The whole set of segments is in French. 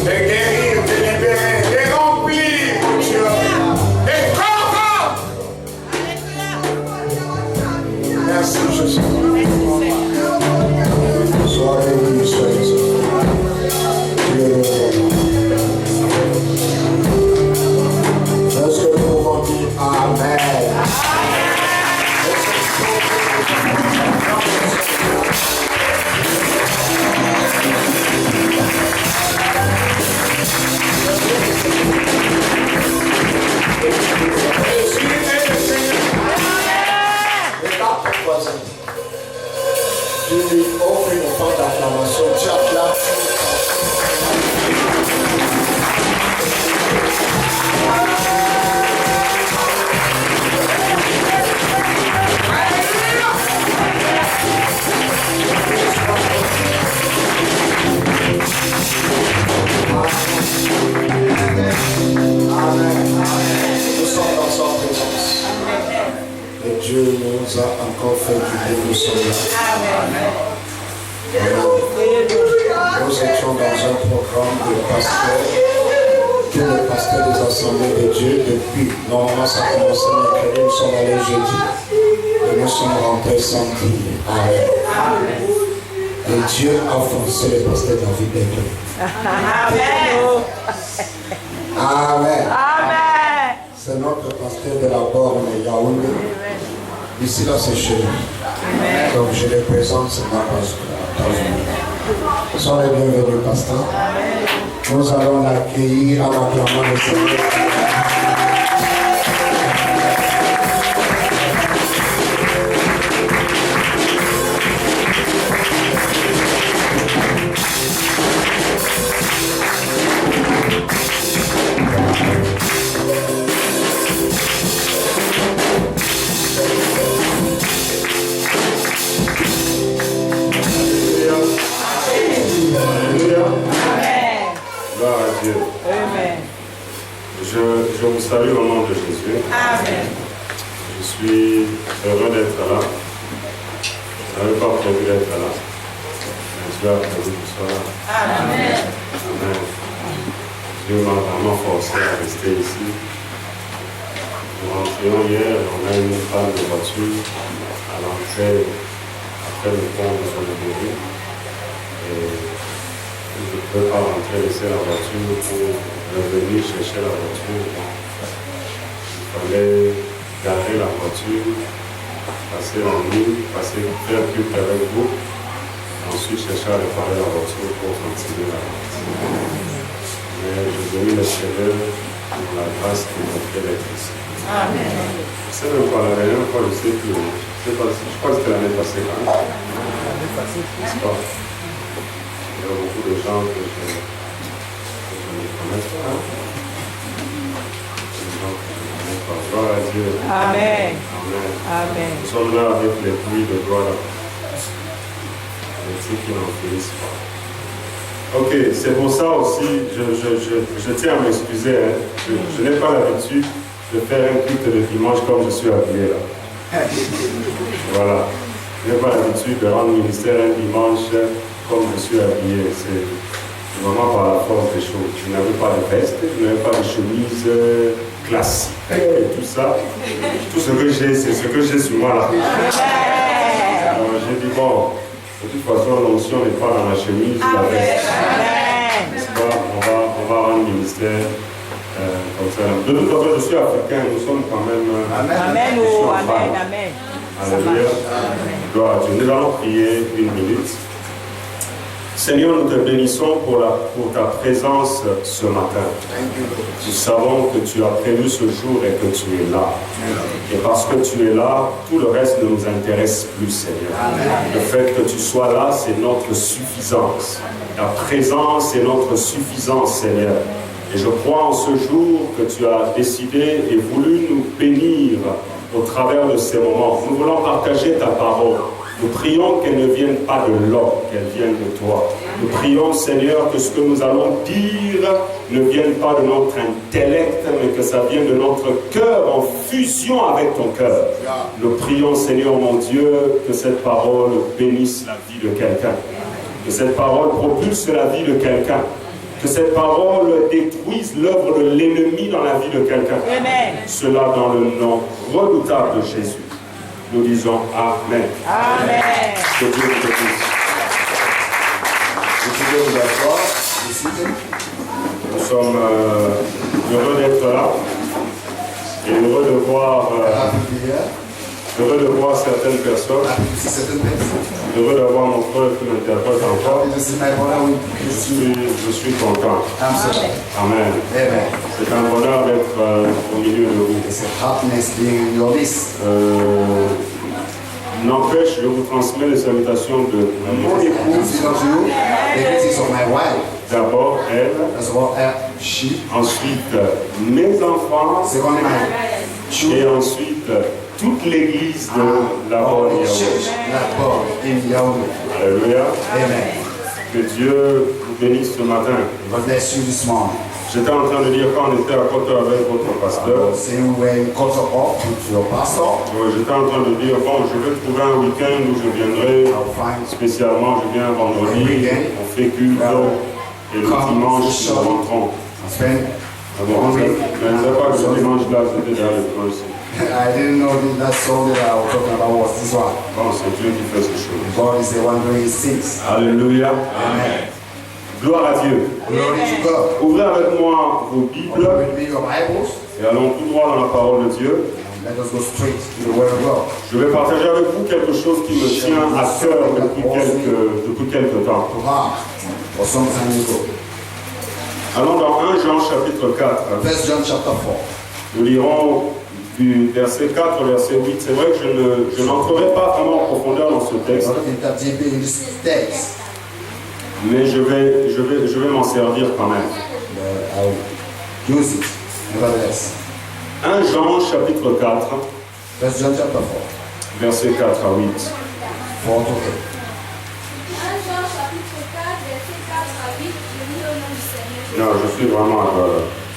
de guérir, de libérer, de remplir, mon Dieu, de convaincre. Merci Jésus. Sois béni, sois exalté. Dieu est-ce que nous pouvons dire Amen? Dieu lui offre une temps d'acclamation. Tu acclames. Amen. Nous sommes dans sa présence. Et Dieu nous a encore fait du bien, nous sommes là. Nous étions dans un programme de pasteur, tous les pasteurs des assemblées de Dieu, depuis, normalement ça a commencé mercredi, nous sommes allés jeudi, et nous sommes rentrés samedi. Amen. Et Dieu a forcé les pasteurs David d'être. Amen. Amen. C'est notre pasteur de la borne Yaoundé. Ici là c'est chez nous. Donc je les présente, c'est ma pasteur. Soyez bienvenus, pasteur. Nous allons l'accueillir en acclamant le Seigneur. Je vous salue au nom de Jésus. Amen. Je suis heureux d'être là. Je n'avais pas prévu d'être là. Mais Dieu a prévu que je sois là. Amen. Amen. Dieu m'a vraiment forcé à rester ici. Nous rentrions hier, on a eu une panne de voiture à l'entrée, après le pont de Sonneberry. Et je ne peux pas rentrer, laisser la voiture pour revenir chercher la voiture. Il fallait garer la voiture, passer la nuit, faire culte avec vous, ensuite chercher à réparer la voiture pour continuer la route. Mais je bénis le Seigneur pour la grâce qui m'a fait d'être ici. Amen. Je ne sais même pas, la dernière fois, je sais plus. Je crois que c'était l'année passée là. N'est-ce pas? Il y a beaucoup de gens que je ne connais pas. Gloire à Dieu. Amen. Amen. Nous sommes là avec les bruits de gloire. Les trucs qui n'en finissent pas. Ok, c'est pour ça aussi, je tiens à m'excuser. Hein. Je n'ai pas l'habitude de faire un culte de dimanche comme je suis habillé là. Voilà. Je n'ai pas l'habitude de rendre ministère un dimanche comme je suis habillé. C'est vraiment par la force des choses. Je n'avais pas de veste, je n'avais pas de chemise classique et tout ça. Tout ce que j'ai, c'est ce que j'ai sur moi là. Alors j'ai dit, bon, de toute façon, l'onction n'est pas dans la chemise ou la veste. N'est-ce pas? On va rendre ministère comme ça. De toute façon, je suis africain, nous sommes quand même. Amen. Amen. Alléluia. Gloire à Dieu. Nous allons prier une minute. Seigneur, nous te bénissons pour ta présence ce matin. Nous savons que tu as prévu ce jour et que tu es là. Et parce que tu es là, tout le reste ne nous intéresse plus, Seigneur. Le fait que tu sois là, c'est notre suffisance. Ta présence est notre suffisance, Seigneur. Et je crois en ce jour que tu as décidé et voulu nous bénir au travers de ces moments. Nous voulons partager ta parole. Nous prions qu'elle ne vienne pas de l'homme, qu'elle vienne de toi. Nous prions, Seigneur, que ce que nous allons dire ne vienne pas de notre intellect, mais que ça vienne de notre cœur en fusion avec ton cœur. Nous prions, Seigneur mon Dieu, que cette parole bénisse la vie de quelqu'un. Que cette parole propulse la vie de quelqu'un. Que cette parole détruise l'œuvre de l'ennemi dans la vie de quelqu'un. Cela dans le nom redoutable de Jésus. Nous disons Amen. Amen. Que Dieu vous bénisse. Vous pouvez vous asseoir, décider. Nous sommes heureux d'être là et heureux de voir certaines personnes. Heureux d'avoir mon frère qui m'interprète encore. Je suis content. Amen. C'est un bonheur d'être au milieu de vous. N'empêche, je vous transmets les salutations de mon épouse. D'abord elle, ensuite mes enfants, et ensuite toute l'église de la Bonne Yahweh. Alléluia. Que Dieu vous bénisse ce matin. J'étais en train de dire quand on était à côté avec votre pasteur. J'étais en train de dire, bon, je vais trouver un week-end où je viendrai spécialement, je viens vendredi, on fait culte, et le dimanche, nous rentrons. Mais je ne savais pas que le dimanche là, c'était derrière le dimanche. I didn't know that's all that I was talking about was this one. Bon, c'est Dieu qui fait ces choses. God is the one doing his things. Alléluia. Amen. Gloire à Dieu. Glory to God. Ouvrez avec moi vos Bibles et allons tout droit dans la parole de Dieu. Let us go straight to the word of God. Je vais partager avec vous quelque chose qui me tient à cœur depuis quelques temps. Allons dans 1 Jean chapitre 4. 1 John chapter 4. Nous lirons du verset 4 au verset 8. C'est vrai que je n'entrerai pas vraiment en profondeur dans ce texte. Mais je vais m'en servir quand même. 1 Jean chapitre 4. 1 John chapter 4. Verset 4 à 8. 4 to 8. 1 Jean chapitre 4, verset 4 à 8, je lis au nom du Seigneur. Non, je suis vraiment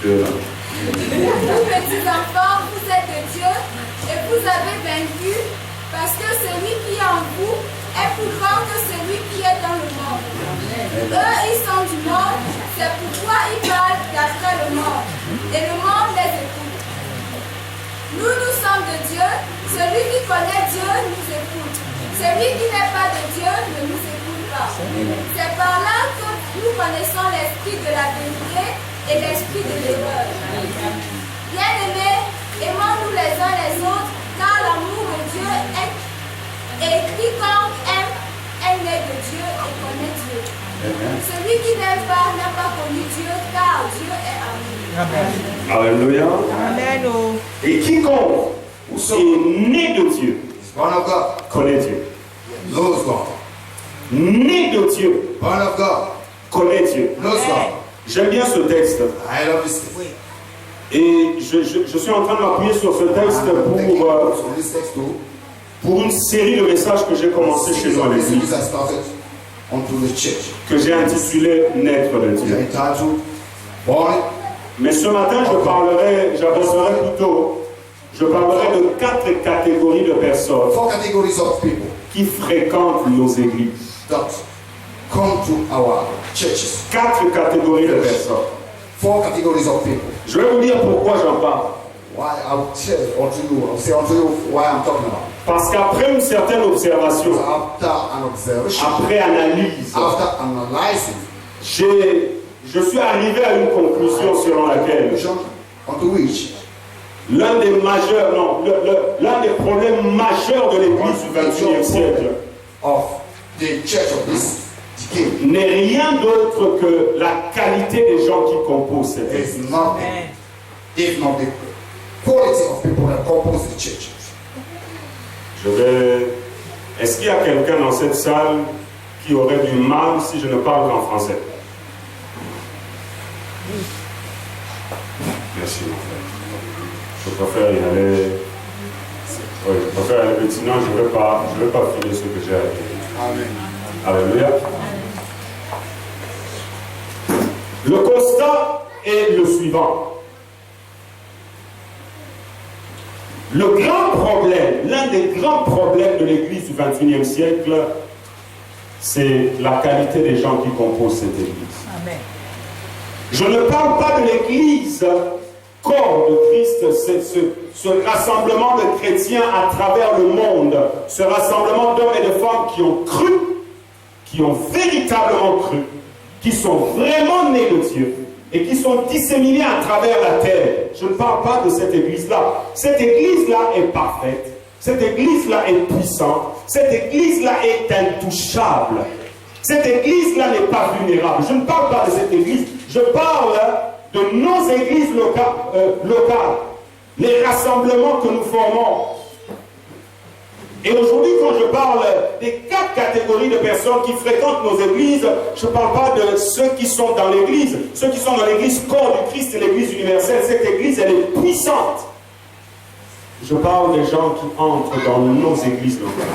Dieu là. Vous petits enfants, vous êtes de Dieu et vous avez vaincu parce que celui qui est en vous est plus grand que celui qui est dans le monde. Eux, ils sont du monde, c'est pourquoi ils parlent d'après le monde et le monde les écoute. Nous sommes de Dieu, celui qui connaît Dieu nous écoute. Celui qui n'est pas de Dieu ne nous écoute pas. C'est par là que nous connaissons l'esprit de la vérité et l'esprit de l'erreur. Bien-aimés, aimons-nous les uns les autres, car l'amour de Dieu est, et quiconque aime est né de Dieu et connaît Dieu. Celui qui n'aime pas n'a pas connu Dieu, car Dieu est amour. Alléluia. Amen. Et quiconque est né de Dieu Born of God. connaît Dieu. Knows God. Né de Dieu Born of God. connaît Dieu. Knows God. J'aime bien ce texte. I love this text. Et je suis en train de m'appuyer sur ce texte On this text too. pour une série de messages que j'ai commencé chez nous à l'église, I started onto the church. que j'ai intitulé Naître de The Dieu. entitled Born. Mais ce matin, je parlerai de 4 catégories de personnes 4 categories of people qui fréquentent nos églises. that come to our churches. 4 catégories de personnes. 4 categories of people. Je vais vous dire pourquoi j'en parle. Why I'll say unto you why I'm talking about. Parce qu'après une certaine observation, So after an observation, après analyse, after analyzing, je suis arrivé à une conclusion selon laquelle unto which l'un des problèmes majeurs de l'église du XXIe siècle of the church of this decade n'est rien d'autre que la qualité des gens qui composent cette église. is nothing if not the quality of people that compose the church. Est-ce qu'il y a quelqu'un dans cette salle qui aurait du mal si je ne parle qu'en français? Merci mon frère. Je préfère y aller. Oui, je préfère aller, mais sinon je ne vais pas finir ce que j'ai à dire. Amen. Alléluia. Le constat est le suivant. Le grand problème, l'un des grands problèmes de l'église du XXIe siècle c'est la qualité des gens qui composent cette église. Amen. Je ne parle pas de l'église corps de Christ, ce rassemblement de chrétiens à travers le monde, ce rassemblement d'hommes et de femmes qui ont cru, qui ont véritablement cru, qui sont vraiment nés de Dieu et qui sont disséminés à travers la terre. Je ne parle pas de cette église-là. Cette église-là est parfaite. Cette église-là est puissante. Cette église-là est intouchable. Cette église-là n'est pas vulnérable. Je ne parle pas de cette église. Je parle de nos églises locales. Les rassemblements que nous formons. Et aujourd'hui, quand je parle des 4 catégories de personnes qui fréquentent nos églises, je ne parle pas de ceux qui sont dans l'église. Ceux qui sont dans l'église corps du Christ et l'église universelle. Cette église, elle est puissante. Je parle des gens qui entrent dans nos églises locales.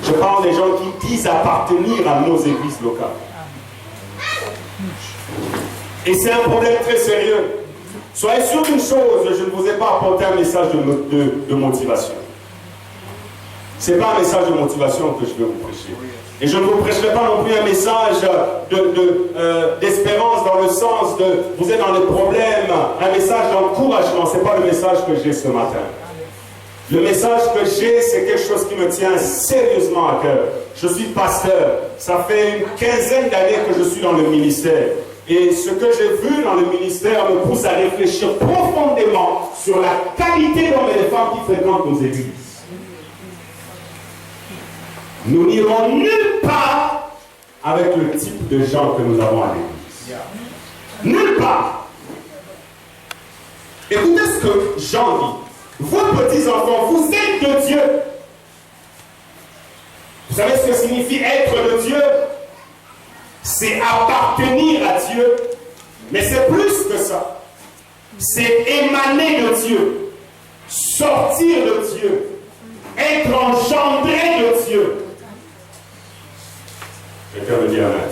Je parle des gens qui disent appartenir à nos églises locales. Et c'est un problème très sérieux. Soyez sûr d'une chose, je ne vous ai pas apporté un message de motivation. Ce n'est pas un message de motivation que je vais vous prêcher. Et je ne vous prêcherai pas non plus un message d'espérance dans le sens de vous êtes dans des problèmes, un message d'encouragement. Ce n'est pas le message que j'ai ce matin. Le message que j'ai, c'est quelque chose qui me tient sérieusement à cœur. Je suis pasteur. Ça fait une 15aine d'années que je suis dans le ministère. Et ce que j'ai vu dans le ministère me pousse à réfléchir profondément sur la qualité d'hommes et de femmes qui fréquentent nos églises. Nous n'irons nulle part avec le type de gens que nous avons à l'église. Nulle part. Écoutez ce que Jean dit. Vos petits-enfants, vous êtes de Dieu. Vous savez ce que signifie être de Dieu? C'est appartenir à Dieu. Mais c'est plus que ça. C'est émaner de Dieu. Sortir de Dieu. Être engendré de Dieu. Quelqu'un me dit amen.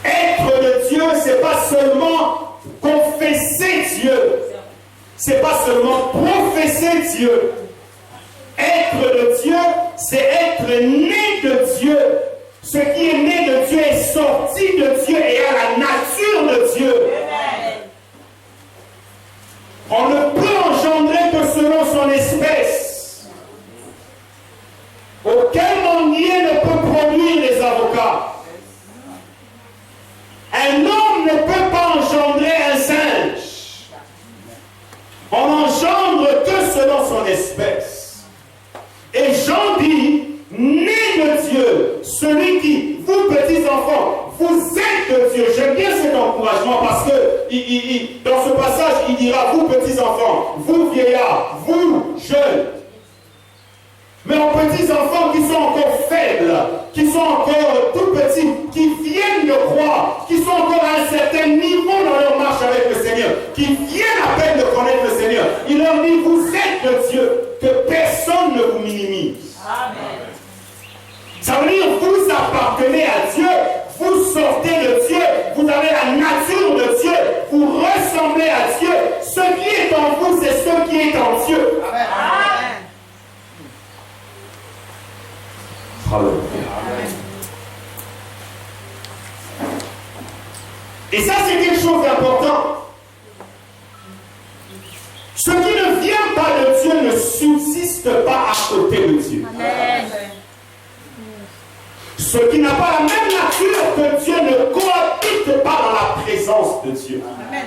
Être de Dieu, c'est pas seulement confesser Dieu. C'est pas seulement professer Dieu. Être de Dieu, c'est être né de Dieu. Ce qui est né de Dieu est sorti de Dieu et a la nature de Dieu. On ne peut engendrer que selon son espèce. Aucun manguier ne peut produire des avocats. Un homme ne peut pas engendrer un singe. On n'engendre que selon son espèce. Et Jean dit, né de Dieu, celui qui, vous petits enfants, vous êtes de Dieu. J'aime bien cet encouragement parce que dans ce passage, il dira, vous petits enfants, vous vieillards, vous jeunes. Mais aux petits enfants qui sont encore faibles, qui sont encore tout petits, qui viennent de croire, qui sont encore à un certain niveau dans leur marche avec le Seigneur, qui viennent à peine de connaître le Seigneur, il leur dit, vous êtes de Dieu, que personne ne vous minimise. Amen. Ça veut dire, vous appartenez à Dieu, vous sortez de Dieu, vous avez la nature de Dieu, vous ressemblez à Dieu. Ce qui est en vous, c'est ce qui est en Dieu. Amen. Amen. Alléluia. Et ça, c'est quelque chose d'important. Ce qui ne vient pas de Dieu ne subsiste pas à côté de Dieu. Amen. Ce qui n'a pas la même nature que Dieu ne cohabite pas dans la présence de Dieu. Amen.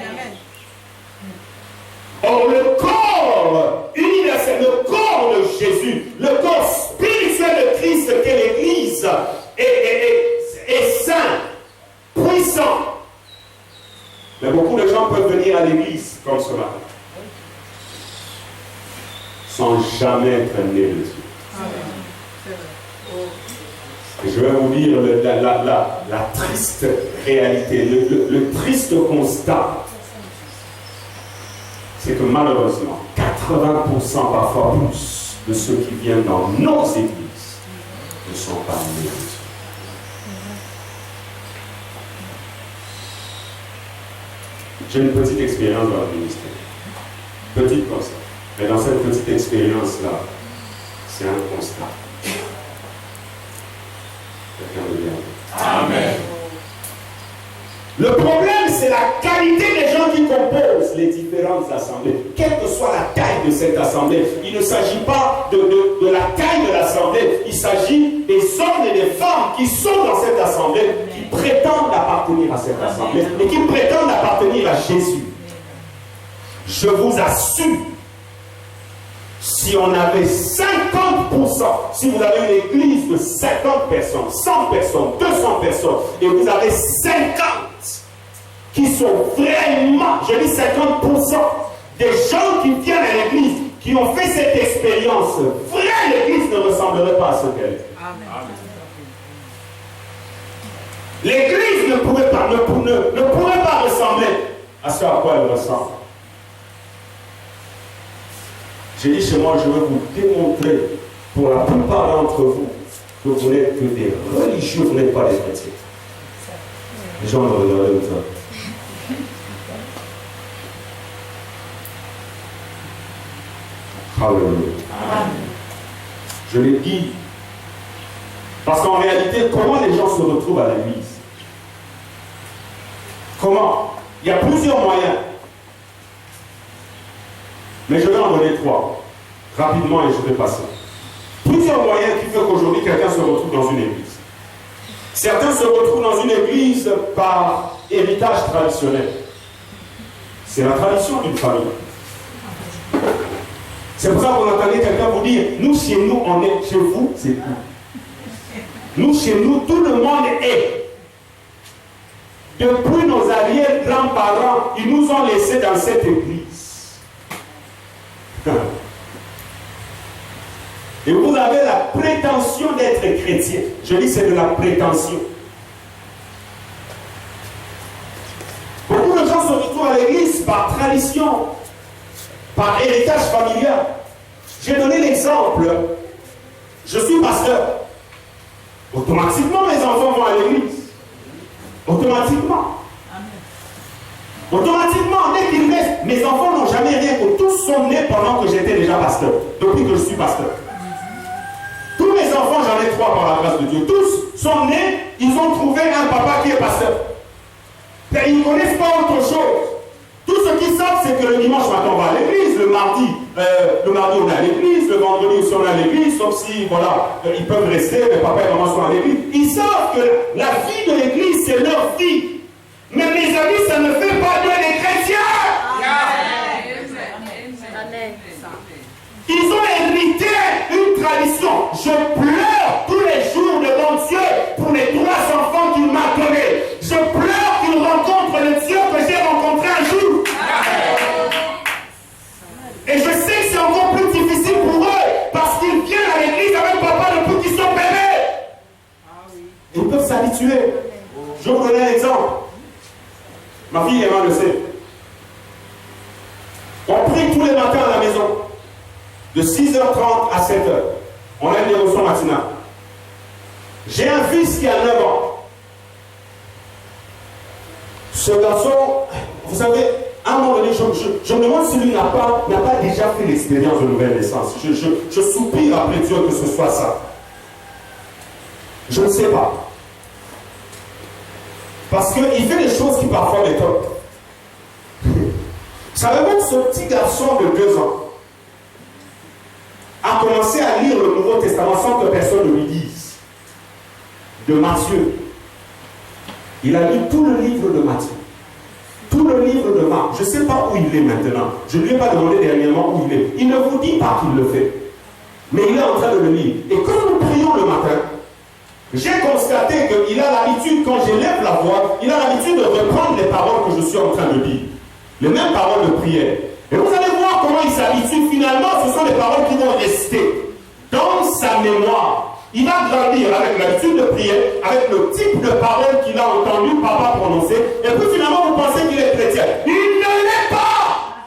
Or, le corps universel, le corps de Jésus, le corps spirituel de Christ qu'est l'Église, est saint, puissant. Mais beaucoup de gens peuvent venir à l'Église comme cela, sans jamais être nés de Dieu. Et je vais vous dire la triste réalité, le triste constat. C'est que malheureusement, 80% parfois plus de ceux qui viennent dans nos églises ne sont pas nés de Dieu. J'ai une petite expérience dans le ministère. Petite comme ça. Mais dans cette petite expérience-là, c'est un constat. Quelqu'un me dit Amen. Le problème, c'est la qualité des gens qui composent les différentes assemblées. Quelle que soit la taille de cette assemblée, il ne s'agit pas de la taille de l'assemblée. Il s'agit des hommes et des femmes qui sont dans cette assemblée, qui prétendent appartenir à cette assemblée et qui prétendent appartenir à Jésus. Je vous assure, si on avait 50%, si vous avez une église de 50 personnes, 100 personnes, 200 personnes, et vous avez 50 qui sont vraiment, je dis 50%, des gens qui viennent à l'église, qui ont fait cette expérience, vraie, l'église ne ressemblerait pas à ce qu'elle est. L'église ne pourrait pas ressembler à ce à quoi elle ressemble. J'ai dit chez moi, je vais vous démontrer, pour la plupart d'entre vous, que vous n'êtes que des religieux, vous n'êtes pas des chrétiens. Les gens me regardaient comme ça. Alléluia. Je l'ai dit. Parce qu'en réalité, comment les gens se retrouvent à l'église? Comment? Il y a plusieurs moyens. Mais je vais en donner 3. Rapidement, et je vais passer. Plusieurs moyens qui font qu'aujourd'hui, quelqu'un se retrouve dans une église. Certains se retrouvent dans une église par héritage traditionnel. C'est la tradition d'une famille. C'est pour ça qu'on entendait quelqu'un vous dire, nous, chez nous, on est, chez vous, c'est tout. Nous, chez nous, tout le monde est. Depuis nos arrière-grands-parents, ils nous ont laissés dans cette église. Et vous avez la prétention d'être chrétien. Je dis c'est de la prétention. Beaucoup de gens se retrouvent à l'église par tradition, par héritage familial. J'ai donné l'exemple. Je suis pasteur. Automatiquement, mes enfants vont à l'église. Automatiquement. Automatiquement, dès qu'ils naissent, mes enfants n'ont jamais rien que tous sont nés pendant que j'étais déjà pasteur, depuis que je suis pasteur. Tous mes enfants, j'en ai 3 par la grâce de Dieu, tous sont nés, ils ont trouvé un papa qui est pasteur. Mais ils ne connaissent pas autre chose. Tout ce qu'ils savent, c'est que le dimanche matin, on va à l'église, le mardi, on est à l'église, le vendredi aussi, on est à l'église, sauf si, voilà, ils peuvent rester, mais papa et maman sont à l'église. Ils savent que la vie de l'église, c'est leur vie. Mais mes amis, ça ne fait pas d'eux des chrétiens. Amen. Ils ont hérité une tradition. Je pleure tous les jours devant Dieu pour les 3 enfants qu'il m'a donnés. Je pleure qu'ils rencontrent le Dieu que j'ai rencontré un jour. Et je sais que c'est encore plus difficile pour eux parce qu'ils viennent à l'église avec papa depuis qu'ils sont bébés. Ils peuvent s'habituer. Je vais vous donner un exemple. Ma fille Emma le sait. On prie tous les matins à la maison. De 6h30 à 7h. On a une dévotion matinale. J'ai un fils qui a 9 ans. Ce garçon, vous savez, à un moment donné, je me demande si lui n'a pas déjà fait l'expérience de nouvelle naissance. Je soupire après Dieu que ce soit ça. Je ne sais pas. Parce qu'il fait des choses qui parfois m'étonnent. Savez-vous que ce petit garçon de 2 ans a commencé à lire le Nouveau Testament sans que personne ne lui dise. De Matthieu. Il a lu tout le livre de Matthieu. Tout le livre de Marc. Je ne sais pas où il est maintenant. Je ne lui ai pas demandé dernièrement où il est. Il ne vous dit pas qu'il le fait. Mais il est en train de le lire. Et quand nous prions le matin, j'ai constaté qu'il a l'habitude, quand j'élève la voix, il a l'habitude de reprendre les paroles que je suis en train de dire. Les mêmes paroles de prière. Et vous allez voir comment il s'habitue. Finalement, ce sont des paroles qui vont rester dans sa mémoire. Il va grandir avec l'habitude de prier, avec le type de paroles qu'il a entendu papa prononcer. Et puis finalement, vous pensez qu'il est chrétien. Il ne l'est pas.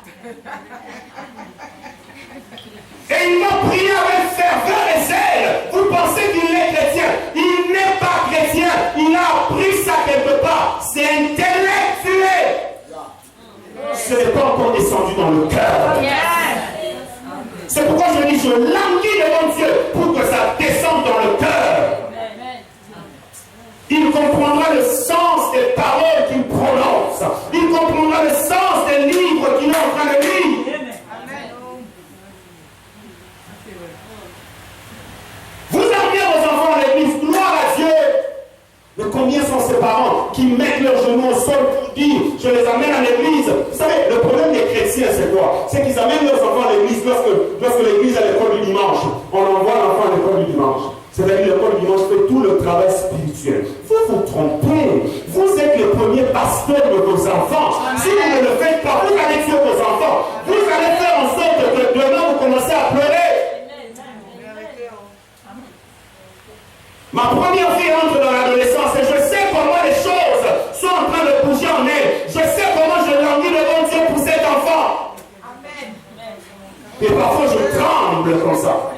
Et il va prier avec ferveur et zèle. Vous pensez qu'il est chrétien. Il n'est pas chrétien. Il a appris ça quelque part. C'est intellectuel. Ce n'est pas encore descendu dans le cœur. C'est pourquoi je dis, je languis devant Dieu pour que ça descende dans le cœur. comprendra le sens des paroles qu'il prononce. Il comprendra le sens des livres qu'il est en train de lire. Vous amenez vos enfants à l'église, gloire à Dieu. Mais combien sont ces parents qui mettent leurs genoux au sol pour dire je les amène à l'église? Vous savez, le problème des chrétiens, c'est quoi? C'est qu'ils amènent leurs enfants à l'église lorsque l'église est à l'école du dimanche. On envoie l'enfant à l'école du dimanche. C'est-à-dire l'école du dimanche fait tout le travail spirituel. Vous vous trompez. Vous êtes les premiers pasteurs de vos enfants. Si vous ne le faites pas, vous allez tuer vos enfants. Vous allez faire en sorte que demain vous commencez à pleurer. Ma première fille entre dans l'adolescence et je sais comment les choses sont en train de bouger en elle. Je sais comment je languis devant Dieu pour cet enfant. Amen. Et parfois je tremble comme ça.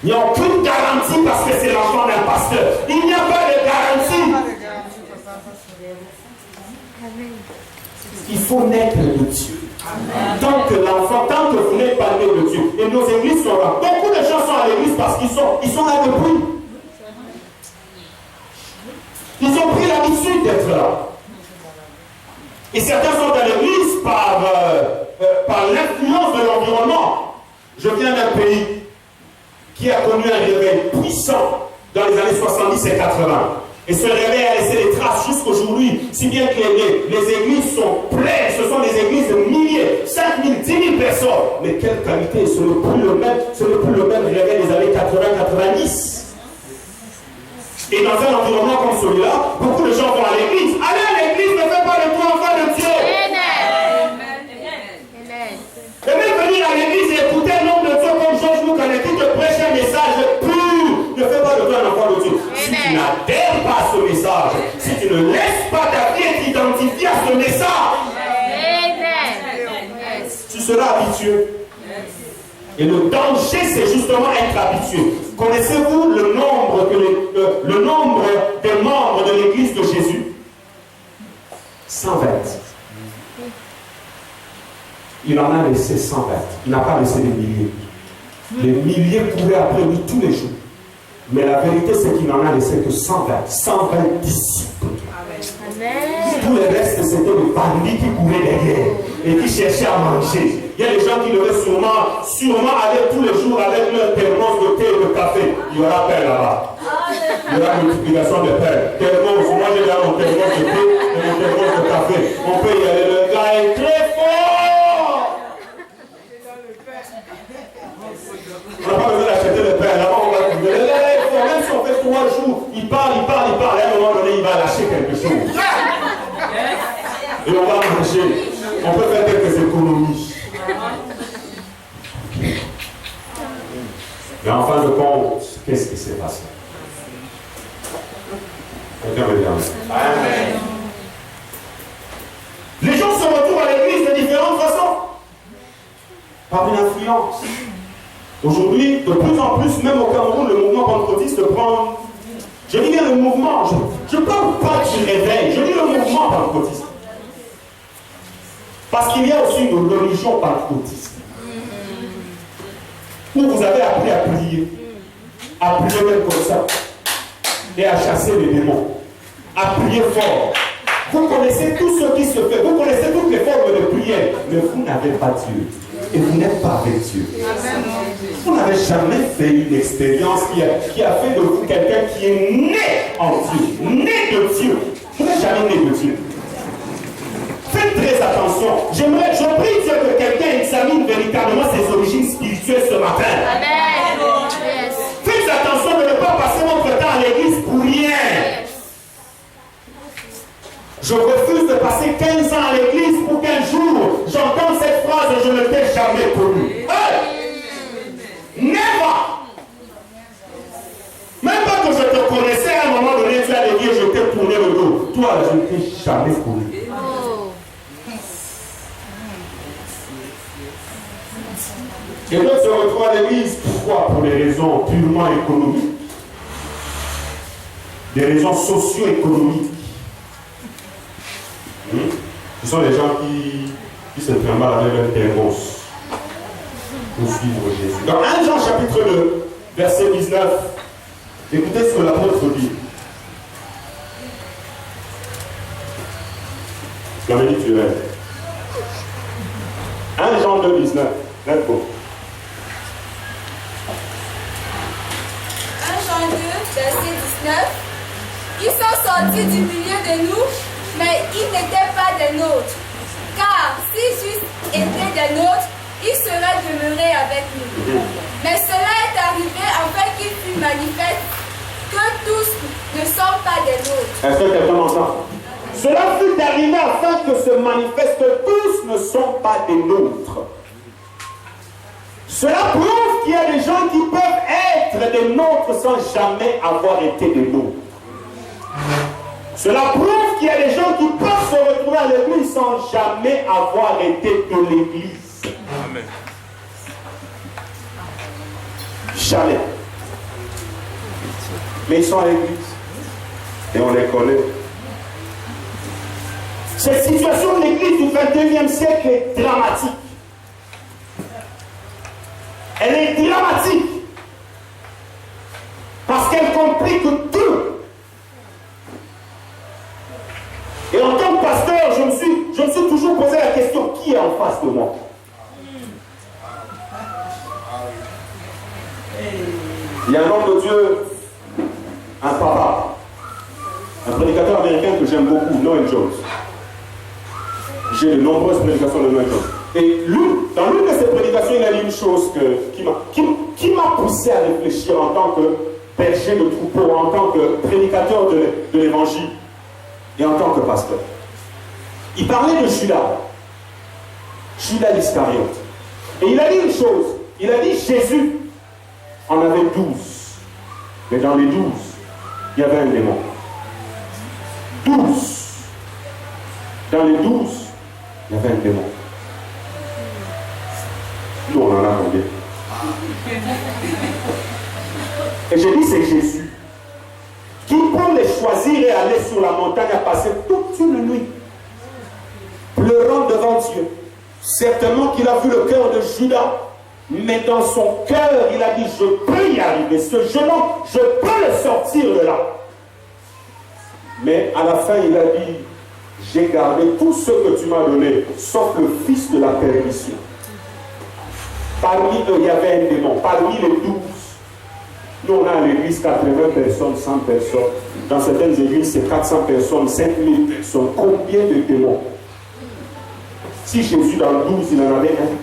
Il n'y a aucune garantie parce que c'est l'enfant d'un pasteur. Il n'y a pas de garantie. Il faut naître de Dieu. Tant que vous n'êtes pas né de Dieu. Et nos églises sont là. Beaucoup de gens sont à l'église parce qu'ils sont là depuis. Ils ont pris l'habitude d'être là. Et certains sont à l'église par l'influence de l'environnement. Je viens d'un pays qui a connu un réveil puissant dans les années 70 et 80. Et ce réveil a laissé des traces jusqu'aujourd'hui, si bien que les églises sont pleines. Ce sont des églises de milliers, 5 000, 10 000 personnes. Mais quelle qualité, ce n'est plus le même réveil des années 80-90. Et dans un environnement comme celui-là, beaucoup de gens vont à l'église. Allez à l'église, ne faites pas le toi enfant de Dieu. Et même venir à l'église et écouter un homme de Dieu comme Georges Moukané qui te prêche un message pur, ne fais pas de toi un enfant de Dieu. Si tu n'adhères pas à ce message, si tu ne laisses pas ta vie t'identifier à ce message, tu seras habitué. Et le danger, c'est justement être habitué. Connaissez-vous le nombre des membres de l'église de Jésus? 120. Il en a laissé 120. Il n'a pas laissé des milliers. Les milliers couraient après lui tous les jours. Mais la vérité, c'est qu'il n'en a laissé que 120. 120 disciples. Amen. Tous les restes, c'était des bandits qui couraient derrière et qui cherchaient à manger. Il y a des gens qui devaient sûrement aller tous les jours avec leur thermos de thé et de café. Il y aura pain là-bas. Il y aura multiplication de pain. Thermos, moi j'ai là mon thermos de thé et mon thermos de café. On peut y aller. Le gars est très fort. On n'a pas besoin d'acheter le pain. Là-bas, on va trouver. Même si on fait 3 jours, il parle. À un moment donné, il va lâcher quelque chose. Et on va manger. On peut faire quelques économies. Mais en fin de compte, qu'est-ce qui s'est passé? Quelqu'un me dit Amen. Les gens se retrouvent à l'église de différentes façons. Par une influence. Aujourd'hui, de plus en plus, même au Cameroun, le mouvement pentecôtiste prend. Je dis bien le mouvement, je ne parle pas du réveil, je dis le mouvement pentecôtiste. Parce qu'il y a aussi une religion pentecôtiste. Où vous avez appris à prier même comme ça, et à chasser les démons, à prier fort. Vous connaissez tout ce qui se fait, vous connaissez toutes les formes de prière, mais vous n'avez pas Dieu. Et vous n'êtes pas avec Dieu. Vous n'avez jamais fait une expérience qui a fait de vous quelqu'un qui est né en Dieu, né de Dieu. Vous n'êtes jamais né de Dieu. Faites très attention. Je prie Dieu que quelqu'un examine véritablement ses origines spirituelles ce matin. Amen. Faites attention de ne pas passer votre temps à l'église pour rien. Je refuse de passer 15 ans à l'église pour qu'un jour j'entende cette phrase et je ne t'ai jamais connu. Hey! Never! Même pas que je te connaissais à un moment donné, tu allais dire je t'ai tourné le dos. Toi, je ne t'ai jamais connu. Et d'autres se retrouvent à l'église. Pourquoi? Pour des raisons purement économiques. Des raisons socio-économiques. Ce sont les gens qui se trimballent avec leur thermos pour suivre Jésus. Dans 1 Jean chapitre 2, verset 19, écoutez ce que l'apôtre dire. L'Amérique du rêve. 1 Jean 2, 19. Let's go. 1 Jean 2, verset 19. Ils sont sortis du milieu de nous, mais ils n'étaient pas des nôtres. Car s'ils eussent été des nôtres, ils seraient demeurés avec nous. Mais cela est arrivé afin qu'il fût manifeste que tous ne sont pas des nôtres. Est-ce que quelqu'un m'entend? Cela fut arrivé afin que se manifeste que tous ne sont pas des nôtres. Cela prouve qu'il y a des gens qui peuvent être des nôtres sans jamais avoir été des nôtres. Cela prouve qu'il y a des gens qui peuvent se retrouver à l'église sans jamais avoir été de l'église. Amen. Jamais. Mais ils sont à l'église. Et on les connaît. Cette situation de l'église du 21e siècle est dramatique. Elle est dramatique. Parce qu'elle complique tout. Et en tant que pasteur, je me suis toujours posé la question, qui est en face de moi? Il y a un homme de Dieu, un papa, un prédicateur américain que j'aime beaucoup, Noel Jones. J'ai de nombreuses prédications de Noel Jones. Et dans l'une de ses prédications, il a dit une chose qui m'a poussé à réfléchir en tant que berger de troupeau, en tant que prédicateur de l'évangile et en tant que pasteur. Il parlait de Judas l'Iscariote. Et il a dit une chose, il a dit Jésus en avait 12. Mais dans les 12, il y avait un démon. 12. Dans les 12, il y avait un démon. Nous, on en a combien? Et j'ai dit, c'est Jésus qui, pour les choisir et aller sur la montagne, a passé toute une nuit pleurant devant Dieu. Certainement qu'il a vu le cœur de Judas, mais dans son cœur, il a dit, je peux y arriver. Ce jeune homme, je peux le sortir de là. Mais à la fin, il a dit, j'ai gardé tout ce que tu m'as donné, sauf le fils de la perdition. Parmi eux, il y avait un démon. Parmi les 12, nous, on a à l'église 80 personnes, 100 personnes. Dans certaines églises, c'est 400 personnes, 5000 personnes. Combien de démons? Si Jésus, dans 12, il en avait un.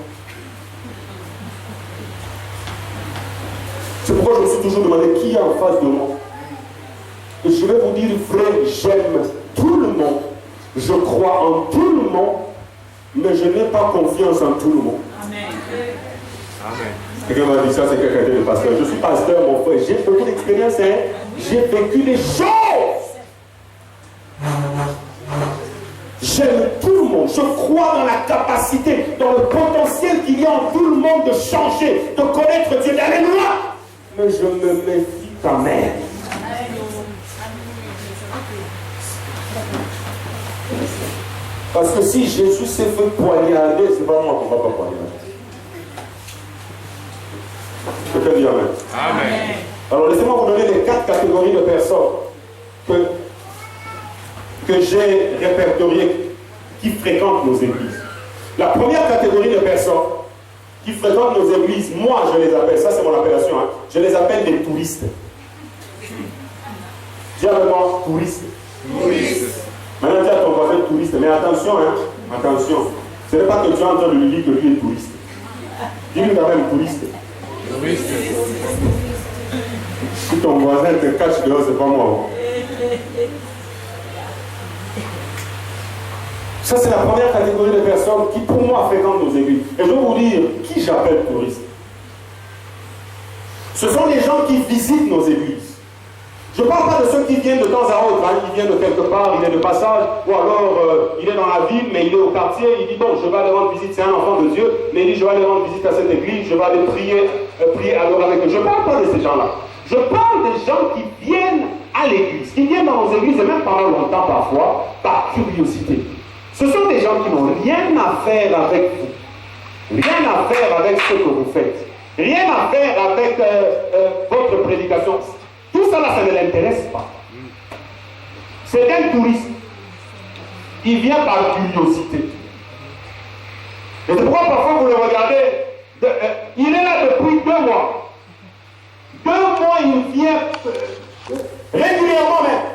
C'est pourquoi je me suis toujours demandé qui est en face de moi. Et je vais vous dire, frère, j'aime tout le monde. Je crois en tout le monde, mais je n'ai pas confiance en tout le monde. Amen. Amen. Quelqu'un m'a dit ça, c'est quelqu'un de pasteur. Je suis pasteur, mon frère. J'ai beaucoup d'expérience. J'ai vécu des choses. J'aime tout le monde. Je crois dans la capacité, dans le potentiel qu'il y a en tout le monde de changer, de connaître Dieu, d'aller loin. Mais je me méfie quand même. Parce que si Jésus s'est fait poignarder, c'est pas moi qu'on va pas poignarder. Quelqu'un dit Amen. Amen. Alors laissez-moi vous donner les 4 catégories de personnes que j'ai répertoriées qui fréquentent nos églises. La première catégorie de personnes qui fréquentent nos églises, moi je les appelle, ça c'est mon appellation, hein, je les appelle des touristes. Dis avec moi, touristes. Touristes. Maintenant dis à ton voisin touriste, mais attention, hein, attention. Ce n'est pas que tu es en train de lui dire que lui est touriste. Dis-lui quand même touriste. Touristes. Si ton voisin te cache dehors, c'est pas moi. Ça, c'est la première catégorie de personnes qui, pour moi, fréquentent nos églises. Et je vais vous dire qui j'appelle touristes. Ce sont les gens qui visitent nos églises. Je ne parle pas de ceux qui viennent de temps à autre. Hein. Il vient de quelque part, il est de passage, ou alors il est dans la ville, mais il est au quartier. Il dit, bon, je vais aller rendre visite, c'est un enfant de Dieu, mais il dit, je vais aller rendre visite à cette église, je vais aller prier alors avec eux. Je ne parle pas de ces gens-là. Je parle des gens qui viennent à l'église, qui viennent dans nos églises, et même pendant longtemps parfois, par curiosité. Ce sont des gens qui n'ont rien à faire avec vous, rien à faire avec ce que vous faites, rien à faire avec votre prédication. Tout ça là, ça ne l'intéresse pas. C'est un touriste. Il vient par curiosité. Et c'est pourquoi parfois vous le regardez, il est là depuis 2 mois. 2 mois, il vient régulièrement même.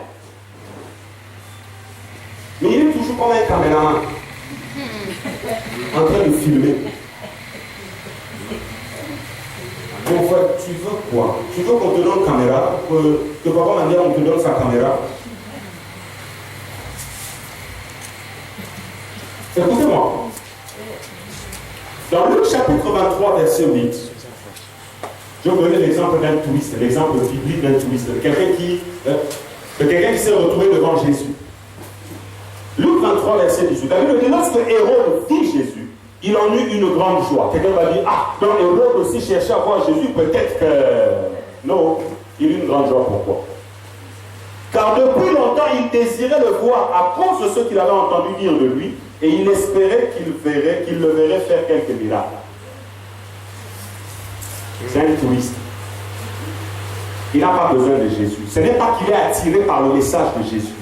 Mais il est toujours comme un caméraman, en train de filmer. Mon frère, tu veux quoi? Tu veux qu'on te donne une caméra? Que papa m'a dit, on te donne sa caméra? Écoutez-moi. Dans Luc chapitre 23, verset 8, je vais vous donner l'exemple d'un touriste, l'exemple biblique d'un touriste, de quelqu'un qui s'est retrouvé devant Jésus. Luc 23, verset 18. La Bible dit, lorsque Hérode vit Jésus, il en eut une grande joie. Quelqu'un va dire, ah, donc Hérode aussi cherchait à voir Jésus, peut-être que... Non, il eut une grande joie. Pourquoi? Car depuis longtemps, il désirait le voir à cause de ce qu'il avait entendu dire de lui, et il espérait qu'il le verrait faire quelques miracles. C'est un touriste. Il n'a pas besoin de Jésus. Ce n'est pas qu'il est attiré par le message de Jésus.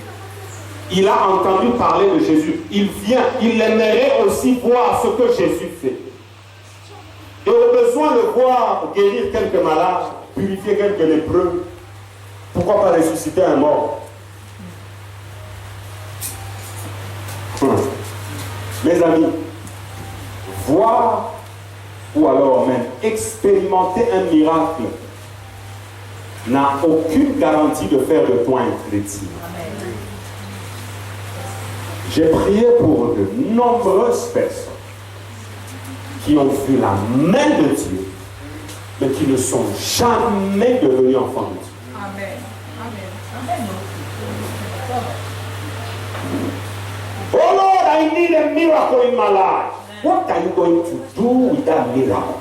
Il a entendu parler de Jésus. Il vient, il aimerait aussi voir ce que Jésus fait. Et au besoin de voir guérir quelques malades, purifier quelques lépreux, pourquoi pas ressusciter un mort? Mes amis, voir ou alors même expérimenter un miracle n'a aucune garantie de faire de toi un chrétien. J'ai prié pour de nombreuses personnes qui ont vu la main de Dieu, mais qui ne sont jamais devenus enfants de Dieu. Amen. Amen. Oh Lord, I need a miracle in my life. What are you going to do with that miracle?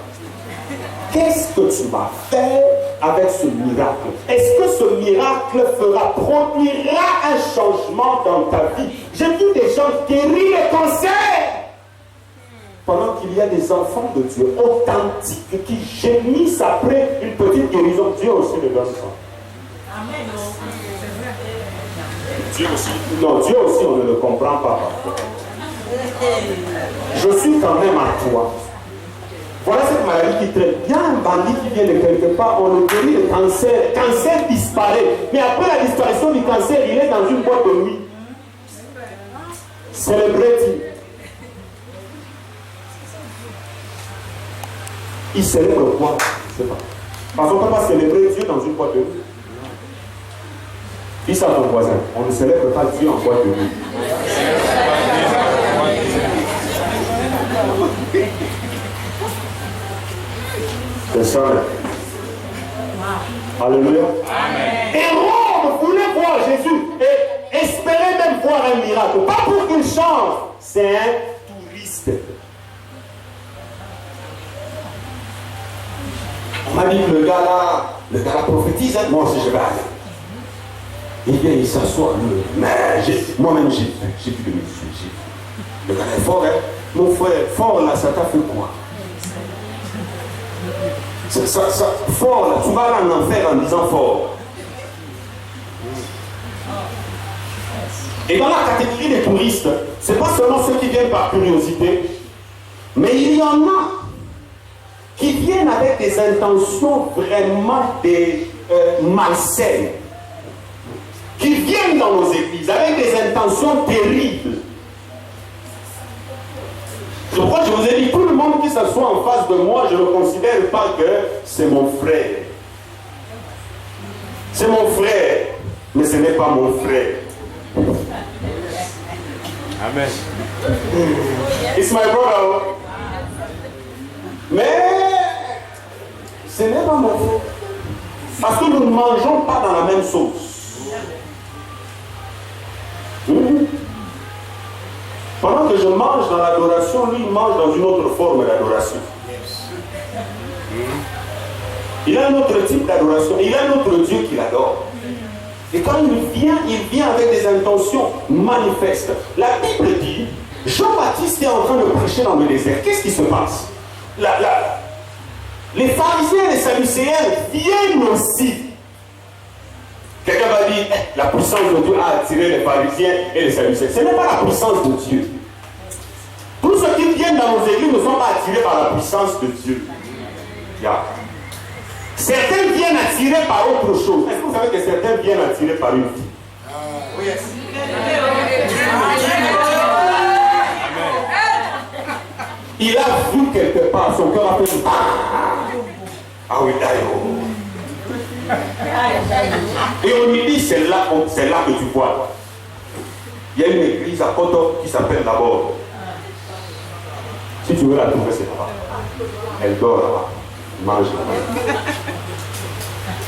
Qu'est-ce que tu vas faire avec ce miracle? Est-ce que ce miracle produira un changement dans ta vie? J'ai vu des gens guérir le cancer pendant qu'il y a des enfants de Dieu authentiques qui gémissent après une petite guérison. Dieu aussi le donne ça. Amen. Dieu aussi. Non, Dieu aussi, on ne le comprend pas. Je suis quand même à toi. Voilà cette maladie qui traite. Il y a un bandit qui vient de quelque part, on le guérit le cancer. Le cancer disparaît. Mais après la disparition du cancer, il est dans une boîte de nuit. Célébré-t-il? Il célèbre quoi? Je ne sais pas. Parce qu'on ne peut pas célébrer Dieu dans une boîte de nuit. Dis ça à ton voisin. On ne célèbre pas Dieu en boîte de nuit. C'est ça. Alléluia. Hérode voulait voir Jésus et espérait même voir un miracle. Pas pour qu'il change. C'est un touriste. On m'a dit que le gars là prophétise. Moi aussi je vais aller. Il vient, il s'assoit. Mais moi-même j'ai plus de médecine. Le gars est fort, hein. Mon frère, fort là, ça t'a fait quoi? Fort là, tu vas aller en enfer en disant fort. Et dans la catégorie des touristes, c'est pas seulement ceux qui viennent par curiosité, mais il y en a qui viennent avec des intentions vraiment malsaines, qui viennent dans nos églises avec des intentions terribles. Je crois que je vous ai dit, tout le monde qui s'assoit en face de moi, je ne considère pas que c'est mon frère. C'est mon frère, mais ce n'est pas mon frère. Amen. It's my brother. Mais ce n'est pas mon frère. Parce que nous ne mangeons pas dans la même sauce. Pendant que je mange dans l'adoration, lui il mange dans une autre forme d'adoration. Il a un autre type d'adoration. Il a un autre Dieu qu'il adore. Et quand il vient avec des intentions manifestes. La Bible dit, Jean-Baptiste est en train de prêcher dans le désert. Qu'est-ce qui se passe? Les pharisiens et les sadducéens viennent aussi. va dire la puissance de Dieu a attiré les pharisiens et les sadducéens. Ce n'est pas la puissance de Dieu. Tous ceux qui viennent dans nos églises ne sont pas attirés par la puissance de Dieu. Yeah. Certains viennent attirés par autre chose. Est-ce que vous savez que certains viennent attirés par une vie? Oui. Il a vu quelque part, son cœur a fait ah oui, d'ailleurs. Et on lui dit, c'est là que tu vois. Il y a une église à Koto qui s'appelle Labor. Si tu veux la trouver, c'est là-bas. Elle dort là-bas. Mange là-bas.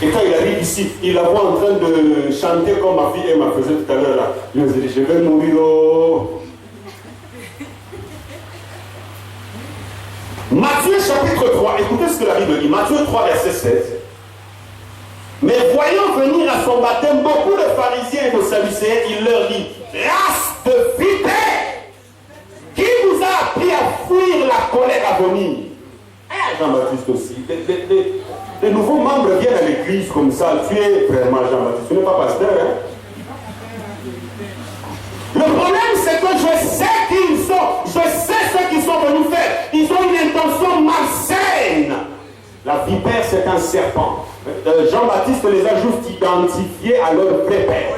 Et quand il arrive ici, il la voit en train de chanter comme ma fille Emma faisait tout à l'heure là. Il me dit, je vais mourir. Oh. Matthieu chapitre 3, écoutez ce que la Bible dit. Matthieu 3, verset 16. Mais voyant venir à son baptême beaucoup de pharisiens et de sadducéens, il leur dit, race de vipères, qui vous a appris à fuir la colère à venir? Jean-Baptiste aussi. Les nouveaux membres viennent à l'église comme ça. Tu es vraiment Jean-Baptiste. Tu n'es pas pasteur, hein? Le problème, c'est que je sais qui ils sont. Je sais ce qu'ils sont venus faire. Ils ont une intention malsaine. La vipère, c'est un serpent. Jean-Baptiste les a juste identifiés à leur vrai père.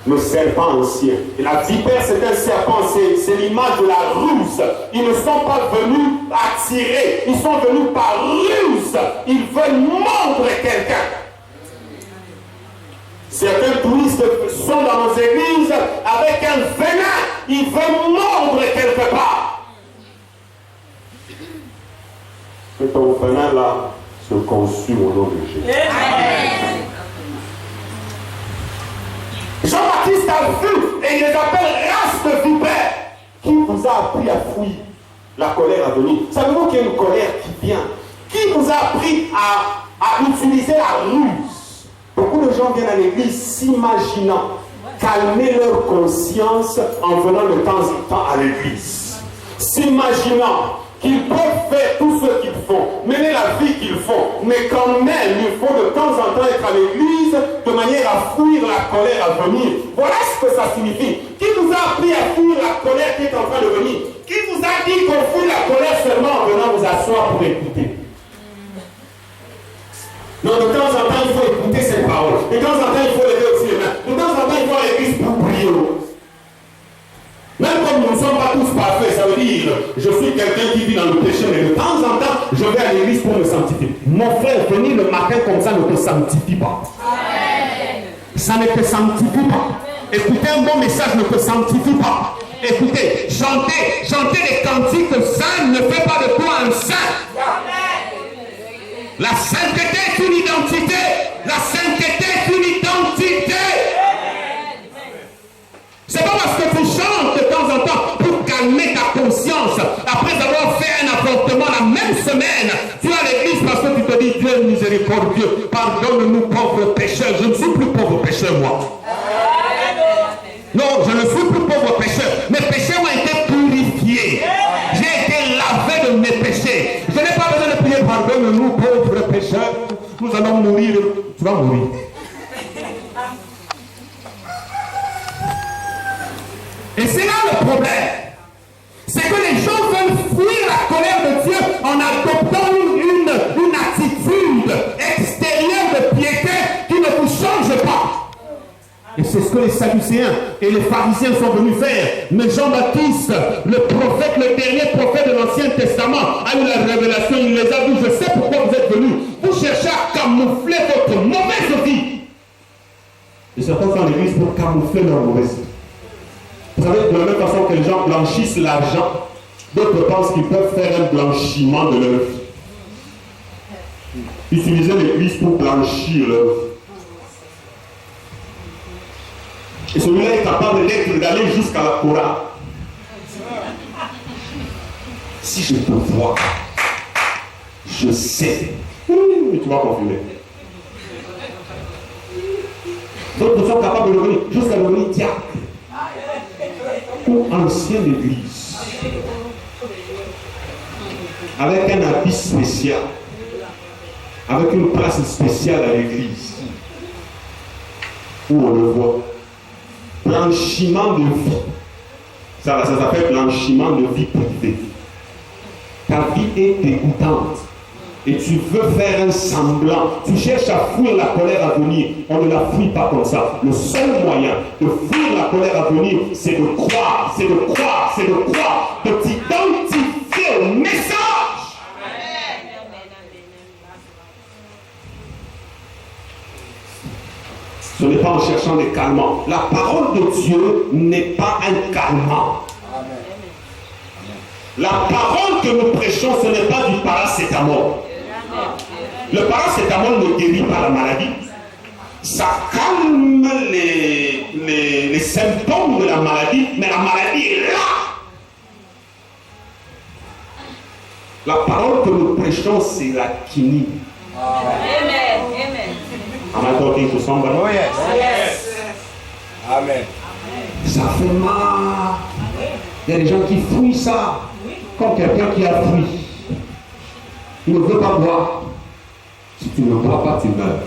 Le serpent ancien. Et la vipère, c'est un serpent. C'est l'image de la ruse. Ils ne sont pas venus attirer. Ils sont venus par ruse. Ils veulent mordre quelqu'un. Certains touristes sont dans nos églises avec un venin. Ils veulent mordre quelque part. Que ton venin là se consume au nom de Jésus. Jean-Baptiste a vu et il les appelle race de vipères. Qui vous a appris à fuir la colère à venir? Savez-vous qu'il y a une colère qui vient? Qui vous a appris à utiliser la ruse? Beaucoup de gens viennent à l'église s'imaginant calmer leur conscience en venant de temps en temps à l'église. S'imaginant qu'ils peuvent faire tout ce qu'ils font, mener la vie qu'ils font, mais quand même, il faut de temps en temps être à l'église de manière à fuir la colère à venir. Voilà ce que ça signifie. Qui vous a appris à fuir la colère qui est en train de venir? Qui vous a dit qu'on fuit la colère seulement en venant vous asseoir pour écouter? Non, de temps en temps, il faut écouter ces paroles. De temps en temps, il faut lever aussi les mains. De temps en temps, il faut aller à l'église pour prier. Même comme nous ne sommes pas tous parfaits, ça veut dire je suis quelqu'un qui vit dans le péché, mais de temps en temps, je vais à l'église pour me sanctifier. Mon frère, venir le matin comme ça ne te sanctifie pas. Ça ne te sanctifie pas. Écouter un bon message ne te sanctifie pas. Écoutez, chanter des cantiques saints ne fait pas de toi un saint. La sainteté est une identité. La sainteté est une identité. C'est pas parce que tu chantes de temps en temps pour calmer ta conscience. Après avoir fait un avortement la même semaine, tu vas à l'église parce que tu te dis Dieu est miséricordieux. Pardonne-nous pauvres pécheurs. Je ne suis plus pauvre pécheur moi. Non, je ne suis plus pauvre pécheur. Mes péchés ont été purifiés. J'ai été lavé de mes péchés. Je n'ai pas besoin de prier pardonne-nous pauvres pécheurs. Nous allons mourir. Tu vas mourir. Et c'est là le problème. C'est que les gens veulent fuir la colère de Dieu en adoptant une attitude extérieure de piété qui ne vous change pas. Et c'est ce que les Sadducéens et les pharisiens sont venus faire. Mais Jean-Baptiste, le prophète, le dernier prophète de l'Ancien Testament, a eu la révélation. Il les a dit, je sais pourquoi vous êtes venus. Vous cherchez à camoufler votre mauvaise vie. Et certains sont en église pour camoufler leur mauvaise vie. Vous savez, de la même façon que les gens blanchissent l'argent, d'autres pensent qu'ils peuvent faire un blanchiment de leur vie. Utiliser l'église pour blanchir leur vie. Et celui-là est capable d'aller jusqu'à la Torah. Si je te vois, je sais. Oui, tu vas confirmer. D'autres sont capables de devenir jusqu'à devenir diacre. Ou ancienne église. Avec un habit spécial. Avec une place spéciale à l'église. où on le voit. Blanchiment de vie. Ça s'appelle blanchiment de vie privée. Ta vie est dégoûtante. Et tu veux faire un semblant. Tu cherches à fuir la colère à venir. On ne la fuit pas comme ça. Le seul moyen de fuir la colère à venir, c'est de croire, c'est de croire, c'est de croire, de t'identifier au message. Ce n'est pas en cherchant des calmants. La parole de Dieu n'est pas un calmant. La parole que nous prêchons, ce n'est pas du paracétamol. Le paracétamol ne guérit pas la maladie. Ça calme les symptômes de la maladie, mais la maladie est là. La parole que nous prêchons, c'est la quinine. Amen. Am I talking to somebody? Oh yes. Yes. Amen. Ça fait mal. Il y a des gens qui fuient ça. Comme quelqu'un qui a fui. Il ne veut pas boire. Si tu ne bois pas, tu meurs.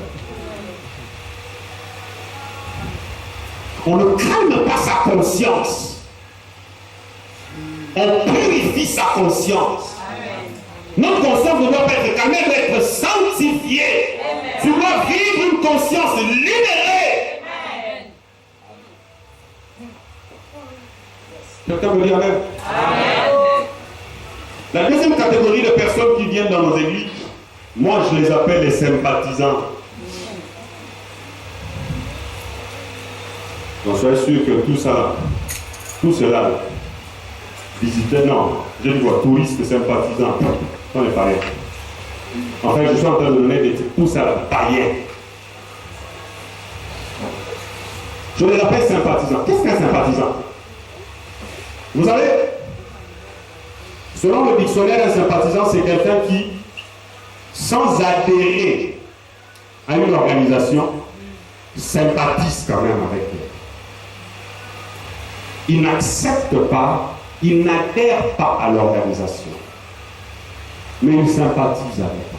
On ne calme pas sa conscience. On purifie sa conscience. Notre conscience ne doit pas être calmée, elle doit être sanctifiée. Tu dois vivre une conscience libérée. Quelqu'un me dit Amen. La deuxième catégorie de personnes qui viennent dans nos églises, moi je les appelle les sympathisants. Donc soyez sûr que tout cela, visiteurs, non, je dis quoi, touristes, sympathisants, on n'est pas rien. En fait, je suis en train de donner des tout ça païens. Je les appelle sympathisants. Qu'est-ce qu'un sympathisant? Vous savez, selon le dictionnaire, un sympathisant, c'est quelqu'un qui, sans adhérer à une organisation, sympathise quand même avec elle. Il n'accepte pas, il n'adhère pas à l'organisation, mais il sympathise avec elle.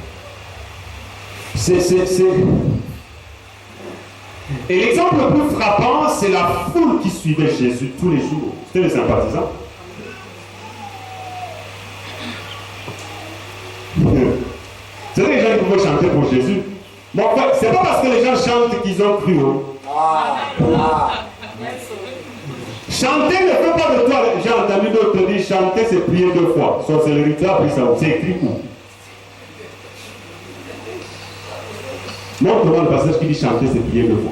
Et l'exemple le plus frappant, c'est la foule qui suivait Jésus tous les jours. C'était les sympathisants. C'est les gens qui pouvaient chanter pour Jésus. Bon, c'est pas parce que les gens chantent qu'ils ont cru. Chanter ne fait pas de toi. J'ai entendu d'autres dire chanter, c'est prier 2 fois. Sorcellerie, tu as appris ça. C'est écrit où? Montre-moi le passage qui dit chanter, c'est prier 2 fois.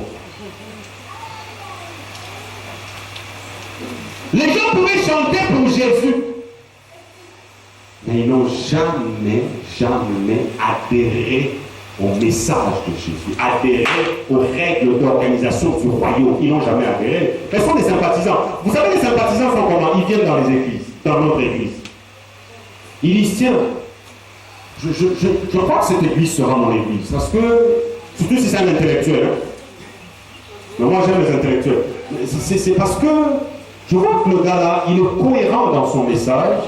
Les gens pouvaient chanter pour Jésus, mais ils n'ont jamais adhéré au message de Jésus, adhéré aux règles d'organisation du royaume. Ils n'ont jamais adhéré. Quels sont les sympathisants? Vous savez, les sympathisants sont comment? Ils viennent dans les églises, dans notre église. Ils disent, tiens, je crois que cette église sera mon église, parce que, surtout si c'est un intellectuel, hein. Mais moi j'aime les intellectuels. C'est parce que je vois que le gars là, il est cohérent dans son message.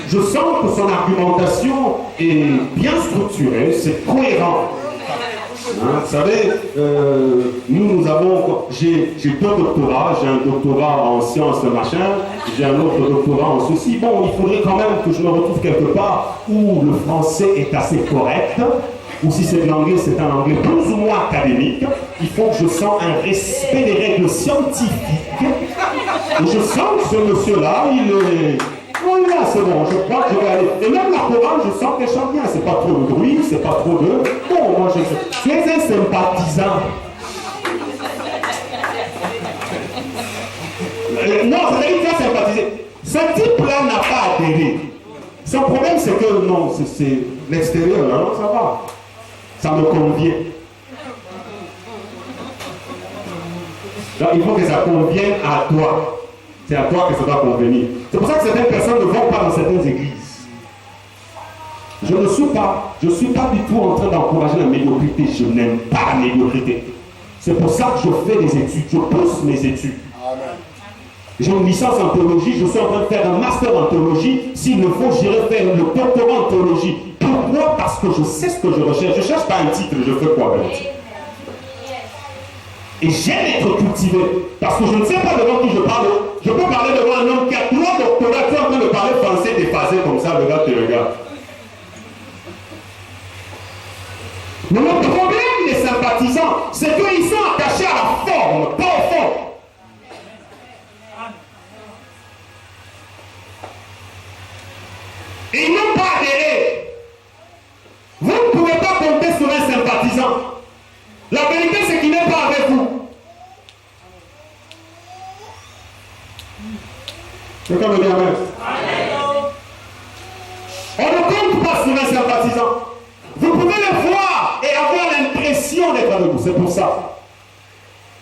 Je sens que son argumentation est bien structurée, c'est cohérent. Hein, vous savez, nous avons, j'ai 2 doctorats, j'ai un doctorat en sciences machin, j'ai un autre doctorat en ceci. Bon, il faudrait quand même que je me retrouve quelque part où le français est assez correct, ou si c'est de l'anglais, c'est un anglais plus ou moins académique. Il faut que je sente un respect des règles scientifiques. Et je sens que ce monsieur-là, il est... Voilà, c'est bon, je crois que je vais aller. Et même la chorale, je sens qu'elle chante bien. C'est pas trop de bruit, c'est pas trop de... Bon, moi, tu es un sympathisant. Non, c'est-à-dire que tu as sympathisé. Ce type-là n'a pas adhéré. Son problème, c'est que, non, c'est l'extérieur, là, non, ça va. Ça me convient. Donc, il faut que ça convienne à toi. C'est à toi que ça doit convenir. C'est pour ça que certaines personnes ne vont pas dans certaines églises. Je ne suis pas du tout en train d'encourager la médiocrité. Je n'aime pas la médiocrité. C'est pour ça que je fais des études. Je pousse mes études. J'ai une licence en théologie. Je suis en train de faire un master en théologie. S'il me faut, j'irai faire le doctorat en théologie. Pourquoi? Parce que je sais ce que je recherche. Je ne cherche pas un titre. Je fais quoi avec un titre? Et j'aime être cultivé. Parce que je ne sais pas devant qui je parle. Je peux parler devant un homme qui a 3 doctorats, qui est en train de parler français déphasé comme ça, le gars te regarde. Mais le problème des sympathisants, c'est qu'ils sont attachés à la forme, pas au fond. Ils n'ont pas adhéré. Vous ne pouvez pas compter sur un sympathisant. La vérité, c'est qu'il n'est pas avec vous. Quelqu'un me dit amen. On ne compte pas sur un sympathisant. Vous pouvez le voir et avoir l'impression d'être avec vous. C'est pour ça.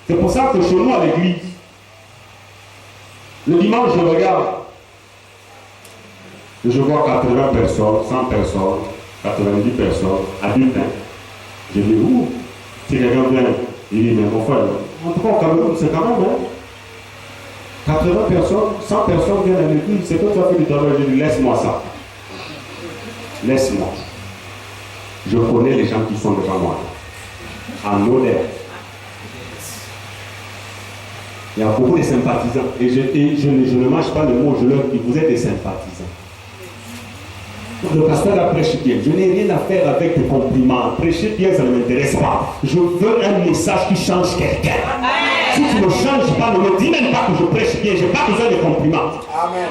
C'est pour ça que chez nous à l'église, le dimanche, je regarde. Et je vois 80 personnes, 100 personnes, 90 personnes, adultes. Je dis, où? Si quelqu'un vient, il dit, mais mon frère, en tout cas au Cameroun, c'est quand même, 80 personnes, 100 personnes viennent à l'église, c'est que tu as fait du travail. Je dis, laisse-moi ça. Laisse-moi. Je connais les gens qui sont devant moi. En honneur. Il y a beaucoup de sympathisants. Et je ne mange pas le mot, je leur dis, vous êtes des sympathisants. Le pasteur a prêché bien. Je n'ai rien à faire avec tes compliments. Prêcher bien, ça ne m'intéresse pas. Je veux un message qui change quelqu'un. Si tu ne changes pas, ne me dis même pas que je prêche bien. Je n'ai pas besoin de compliments. Amen.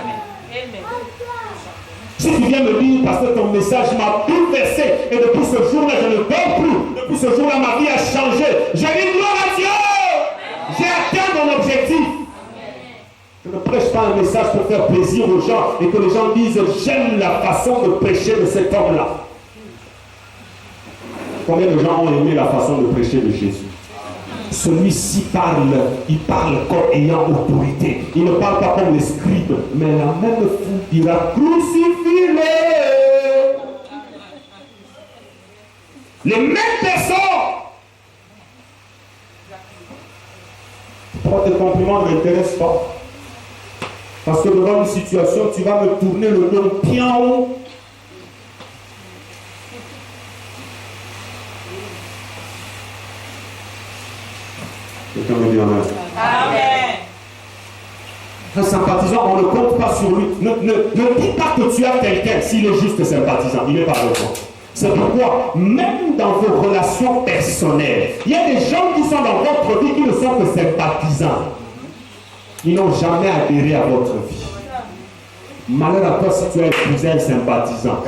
Si tu viens me dire, parce que ton message m'a bouleversé, et depuis ce jour-là, je ne dors plus. Depuis ce jour-là, ma vie a changé. J'ai dit gloire à Dieu. J'ai atteint mon objectif. Je ne prêche pas un message pour faire plaisir aux gens et que les gens disent j'aime la façon de prêcher de cet homme-là. Combien de gens ont aimé la façon de prêcher de Jésus? Celui-ci parle, il parle comme ayant autorité. Il ne parle pas comme les scribes, mais la même foule dira crucifie-le. Les mêmes personnes. Pourquoi tes compliments ne m'intéressent pas? Parce que devant une situation, tu vas me tourner le dos bien en haut. Quelqu'un me dit amen. Amen. Un sympathisant, on ne compte pas sur lui. Ne dis pas que tu as quelqu'un s'il est juste sympathisant. Il n'est pas avec toi. C'est pourquoi, même dans vos relations personnelles, il y a des gens qui sont dans votre vie qui ne sont que sympathisants. Ils n'ont jamais adhéré à votre vie. Malheur à toi si tu as épousé un sympathisant.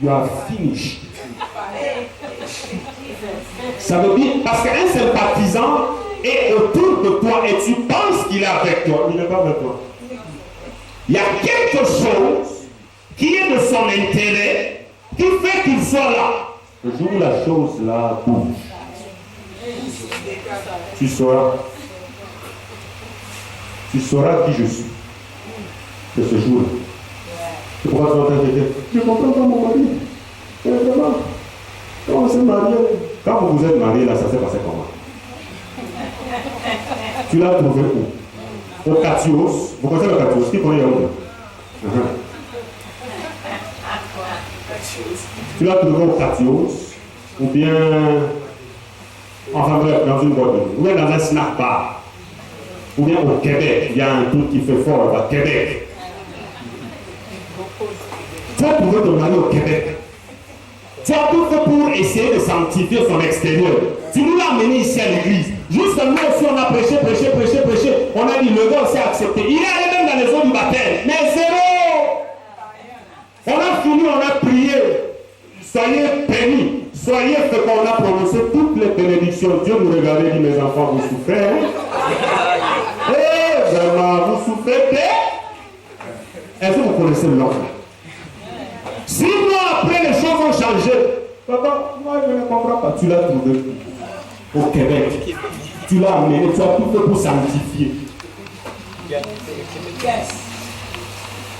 You are finished. Ça veut dire, parce qu'un sympathisant est autour de toi et tu penses qu'il est avec toi. Il n'est pas avec toi. Il y a quelque chose qui est de son intérêt qui fait qu'il soit là. Le jour où la chose là bouge, tu sauras qui je suis de ce jour-là. C'est pourquoi tu vas t'inquiéter. Je ne comprends pas mon mari. Vraiment, quand on s'est marié, quand vous vous êtes marié là, ça s'est passé comment? Tu l'as trouvé où? Au Katios. Vous connaissez le Katios? Qui connaît Yaoundé? Tu l'as trouvé au Katios, ou bien, enfin bref, dans une boîte de nuit, ou bien dans un snack bar, ou bien au Québec. Il y a un truc qui fait fort là-bas, Québec. Tu as trouvé ton mari au Québec. Tu as tout fait pour essayer de sanctifier son extérieur. Tu nous l'as amené ici à l'église. Juste nous aussi, on a prêché. On a dit, le gars s'est accepté. Il est allé même dans les eaux du baptême. Mais zéro. On a fini, on a prié. Soyez bénis. Soyez fait qu'on a prononcé toutes les bénédictions. Dieu nous regardait et dit, mes enfants, vous souffrez. Eh, vraiment, vous souffrez. Est-ce que vous connaissez le nom? 6 mois après, les choses ont changé. Papa, moi je ne comprends pas. Tu l'as trouvé au Québec. Tu l'as amené, tu as tout fait pour sanctifier.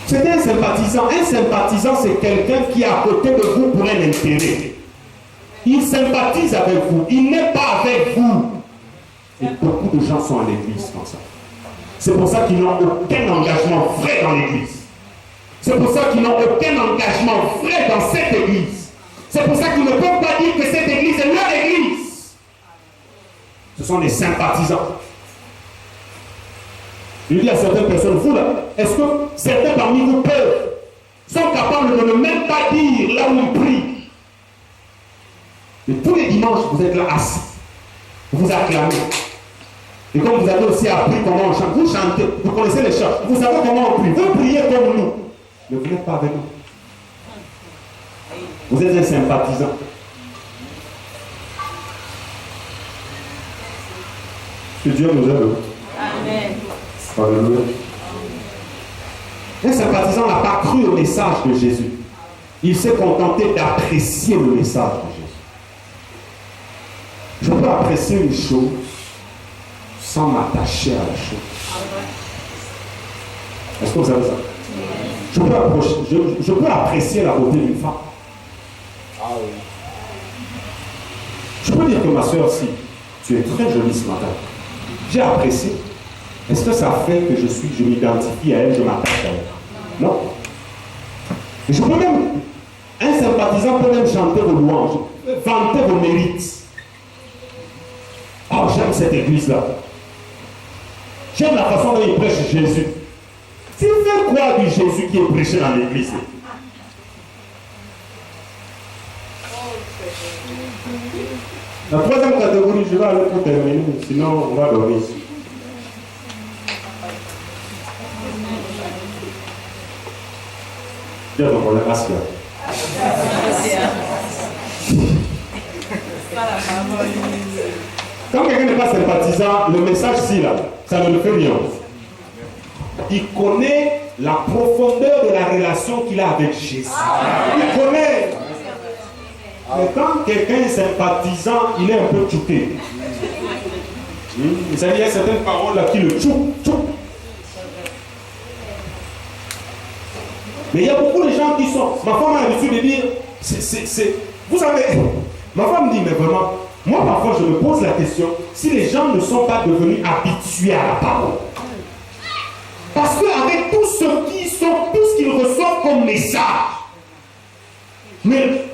C'est un sympathisant. Un sympathisant, c'est quelqu'un qui est à côté de vous pour un intérêt. Il sympathise avec vous. Il n'est pas avec vous. Et beaucoup de gens sont à l'église comme ça. C'est pour ça qu'ils n'ont aucun engagement vrai dans l'église. C'est pour ça qu'ils n'ont aucun engagement vrai dans cette église. C'est pour ça qu'ils ne peuvent pas dire que cette église est leur église. Ce sont des sympathisants. Je dis à certaines personnes, vous là, est-ce que certains parmi vous sont capables de ne même pas dire là où ils prient? Et tous les dimanches, vous êtes là assis. Vous acclamez. Et comme vous avez aussi appris comment on chante, vous chantez, vous connaissez les chants, vous savez comment on prie, vous priez comme nous, mais vous n'êtes pas avec nous. Vous êtes un sympathisant. Que Dieu nous aide. Amen. Alléluia. Un sympathisant n'a pas cru au message de Jésus. Il s'est contenté d'apprécier le message de Jésus. Je peux apprécier une chose sans m'attacher à la chose. Est-ce que vous savez ça? Je peux apprécier la beauté d'une femme. Je peux dire que ma soeur, si tu es très jolie ce matin, j'ai apprécié. Est-ce que ça fait que je m'identifie à elle, je m'attache à elle? Non. Et je peux même, un sympathisant peut même chanter vos louanges, vanter vos mérites. Oh, j'aime cette église-là. J'aime la façon dont il prêche Jésus. Tu fais quoi du Jésus qui est prêché dans l'église? La troisième catégorie, je vais aller pour terminer, sinon on va dormir ici. Dieu donc on le masque là. Quand quelqu'un n'est pas sympathisant, le message ci là, ça ne le fait rien. Il connaît la profondeur de la relation qu'il a avec Jésus. Il connaît. Mais quand quelqu'un est sympathisant, il est un peu tchouqué. Vous savez, il y a certaines paroles là qui le tchouquent. Mais il y a beaucoup de gens qui sont... Ma femme a l'habitude de dire... Vous savez, ma femme dit, mais vraiment, moi parfois je me pose la question, si les gens ne sont pas devenus habitués à la parole. Parce qu'avec tout ce qu'ils reçoivent comme message, mais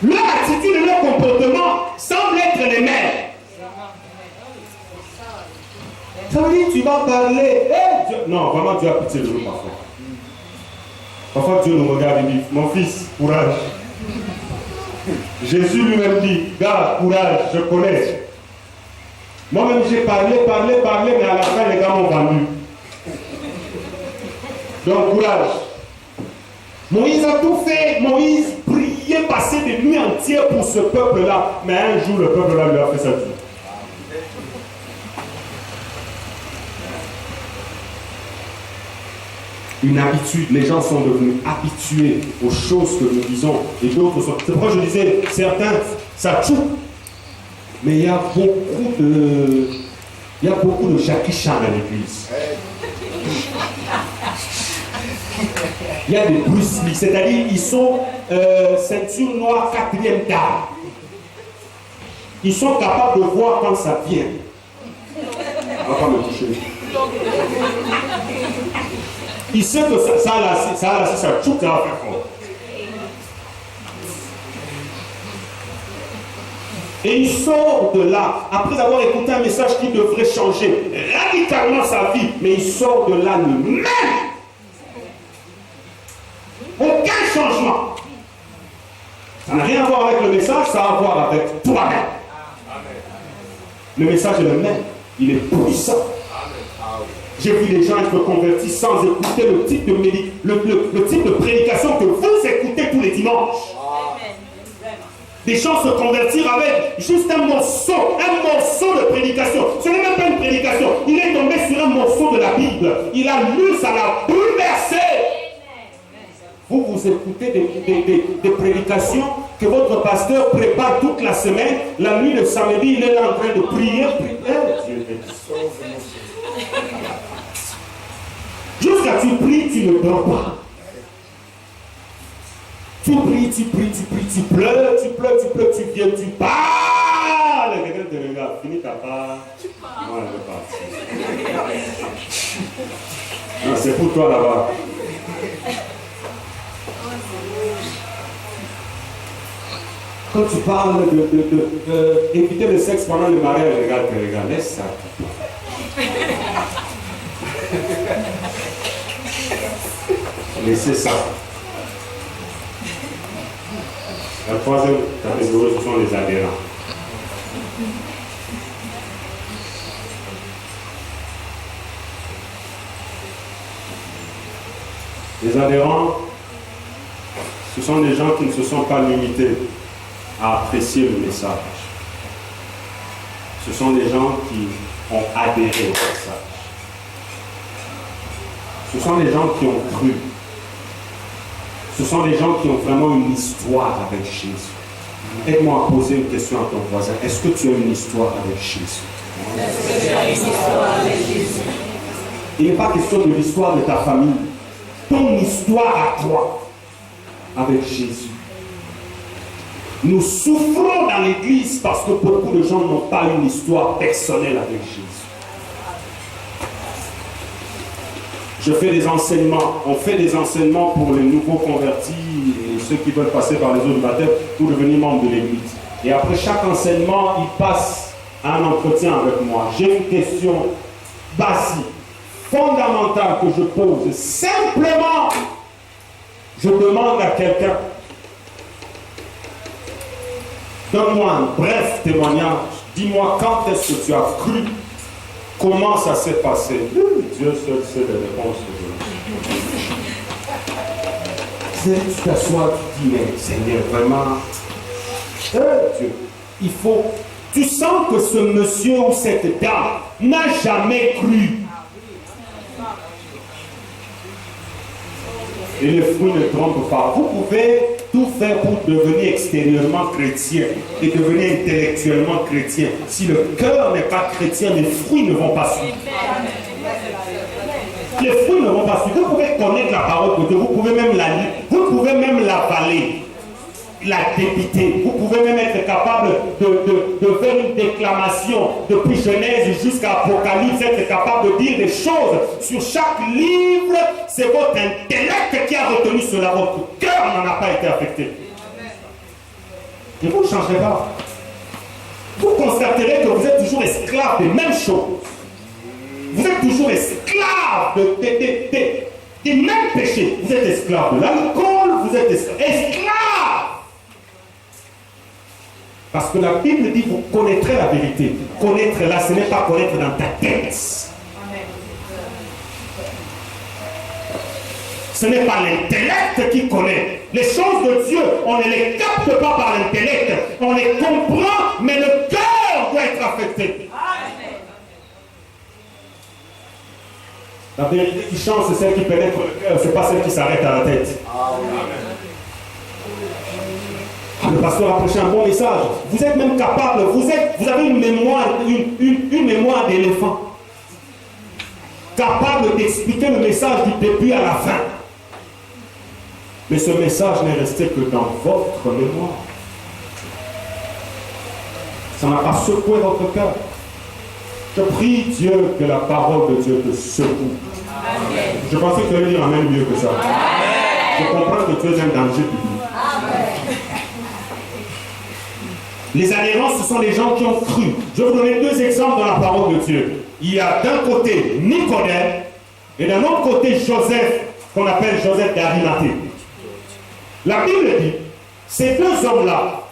leur attitude et leur comportement semblent être les mêmes. Ça veut dire tu vas parler. Dieu... Non, vraiment Dieu a pitié de nous parfois. Parfois Dieu nous regarde et dit, mon fils, courage. Jésus lui-même dit, garde, courage, je connais. Moi-même j'ai parlé, mais à la fin les gars m'ont vendu. Donc courage. Moïse a tout fait, Moïse priait, passait des nuits entières pour ce peuple-là, mais un jour le peuple-là lui a fait sa vie. Une habitude, les gens sont devenus habitués aux choses que nous disons et d'autres sont. C'est pourquoi je disais, certains, ça tue. Mais il y a beaucoup de Jackie Chan dans l'église. Il y a des Bruce Lee, c'est-à-dire ils sont ceinture noire 4e dame. Ils sont capables de voir quand ça vient. On va pas me toucher. Il sait que ça tchouk, ça va faire fort. Et il sort de là, après avoir écouté un message qui devrait changer radicalement sa vie, mais il sort de là le même. Aucun changement. Ça n'a rien à voir avec le message, ça a à voir avec toi-même. Le message est le même, il est puissant. J'ai vu des gens être convertis sans écouter le type de prédication que vous écoutez tous les dimanches. Des gens se convertir avec juste un morceau de prédication. Ce n'est même pas une prédication. Il est tombé sur un morceau de la Bible. Il a lu, ça l'a bouleversé. Vous écoutez des prédications que votre pasteur prépare toute la semaine. La nuit de samedi, il est là en train de prier. Jusqu'à tu pries, tu ne dors pas. Tu pries, tu pleures, tu viens, tu parles. Quelqu'un te regarde, finis ta part. Moi, je vais partir. Non, c'est pour toi là-bas. Quand tu parles d'éviter le sexe pendant le mariage, regarde, laisse ça. Laissez ça. La troisième catégorie, ce sont les adhérents. Les adhérents, ce sont des gens qui ne se sont pas limités à apprécier le message. Ce sont des gens qui ont adhéré au message. Ce sont des gens qui ont cru. Ce sont des gens qui ont vraiment une histoire avec Jésus. Aide-moi à poser une question à ton voisin. Est-ce que tu as une histoire avec Jésus? Est-ce que tu as une histoire avec Jésus? Il n'est pas question de l'histoire de ta famille. Ton histoire à toi avec Jésus. Nous souffrons dans l'église parce que beaucoup de gens n'ont pas une histoire personnelle avec Jésus. Je fais des enseignements, on fait des enseignements pour les nouveaux convertis et ceux qui veulent passer par les eaux du baptême pour devenir membre de l'église. Et après chaque enseignement, ils passent à un entretien avec moi. J'ai une question basique, fondamentale que je pose. Simplement, je demande à quelqu'un, donne-moi un bref témoignage. Dis-moi quand est-ce que tu as cru. Comment ça s'est passé? Dieu seul sait les réponses que je tu t'assois, tu dis, mais Seigneur, vraiment, Dieu, il faut... Tu sens que ce monsieur ou cette dame n'a jamais cru. Et les fruits ne trompent pas. Vous pouvez tout faire pour devenir extérieurement chrétien et devenir intellectuellement chrétien. Si le cœur n'est pas chrétien, les fruits ne vont pas suivre. Les fruits ne vont pas suivre. Vous pouvez connaître la parole de Dieu, vous pouvez même la lire, vous pouvez même l'avaler, la débiter. Vous pouvez même être capable de faire une déclamation depuis Genèse jusqu'à Apocalypse, être capable de dire des choses sur chaque livre. C'est votre intellect qui a retenu cela. Votre cœur n'en a pas été affecté. Et vous ne changerez pas. Vous constaterez que vous êtes toujours esclave des mêmes choses. Vous êtes toujours esclave des mêmes péchés. Vous êtes esclave de l'alcool, vous êtes esclave. Parce que la Bible dit, vous connaîtrez la vérité. Connaître là, ce n'est pas connaître dans ta tête. Ce n'est pas l'intellect qui connaît. Les choses de Dieu, on ne les capte pas par l'intellect. On les comprend, mais le cœur doit être affecté. La vérité qui change, c'est celle qui pénètre le cœur, ce n'est pas celle qui s'arrête à la tête. Le pasteur a prêché un bon message. Vous êtes même capable, vous avez une mémoire, une mémoire d'éléphant. Capable d'expliquer le message du début à la fin. Mais ce message n'est resté que dans votre mémoire. Ça n'a pas secoué votre cœur. Je prie Dieu que la parole de Dieu te secoue. Amen. Je pensais que tu allais dire amen mieux que ça. Amen. Je comprends que tu es un danger public. Amen. Les adhérents, ce sont des gens qui ont cru. Je vais vous donner deux exemples dans la parole de Dieu. Il y a d'un côté Nicodème et d'un autre côté Joseph, qu'on appelle Joseph d'Arimathée. La Bible dit, ces deux hommes-là,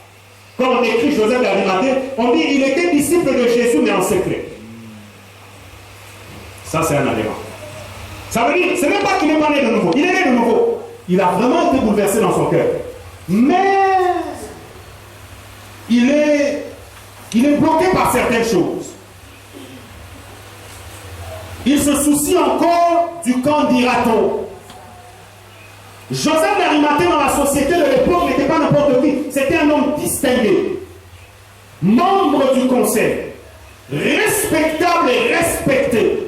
quand on écrit Joseph d'Arimathée, on dit il était disciple de Jésus mais en secret. Ça c'est un adhérent. Ça veut dire, ce n'est pas qu'il n'est pas né de nouveau, il est né de nouveau. Il a vraiment été bouleversé dans son cœur. Mais il est bloqué par certaines choses. Il se soucie encore du camp d'Iraton. Joseph d'Arimathée dans la société de l'époque n'était pas n'importe qui. C'était un homme distingué, membre du conseil, respectable et respecté.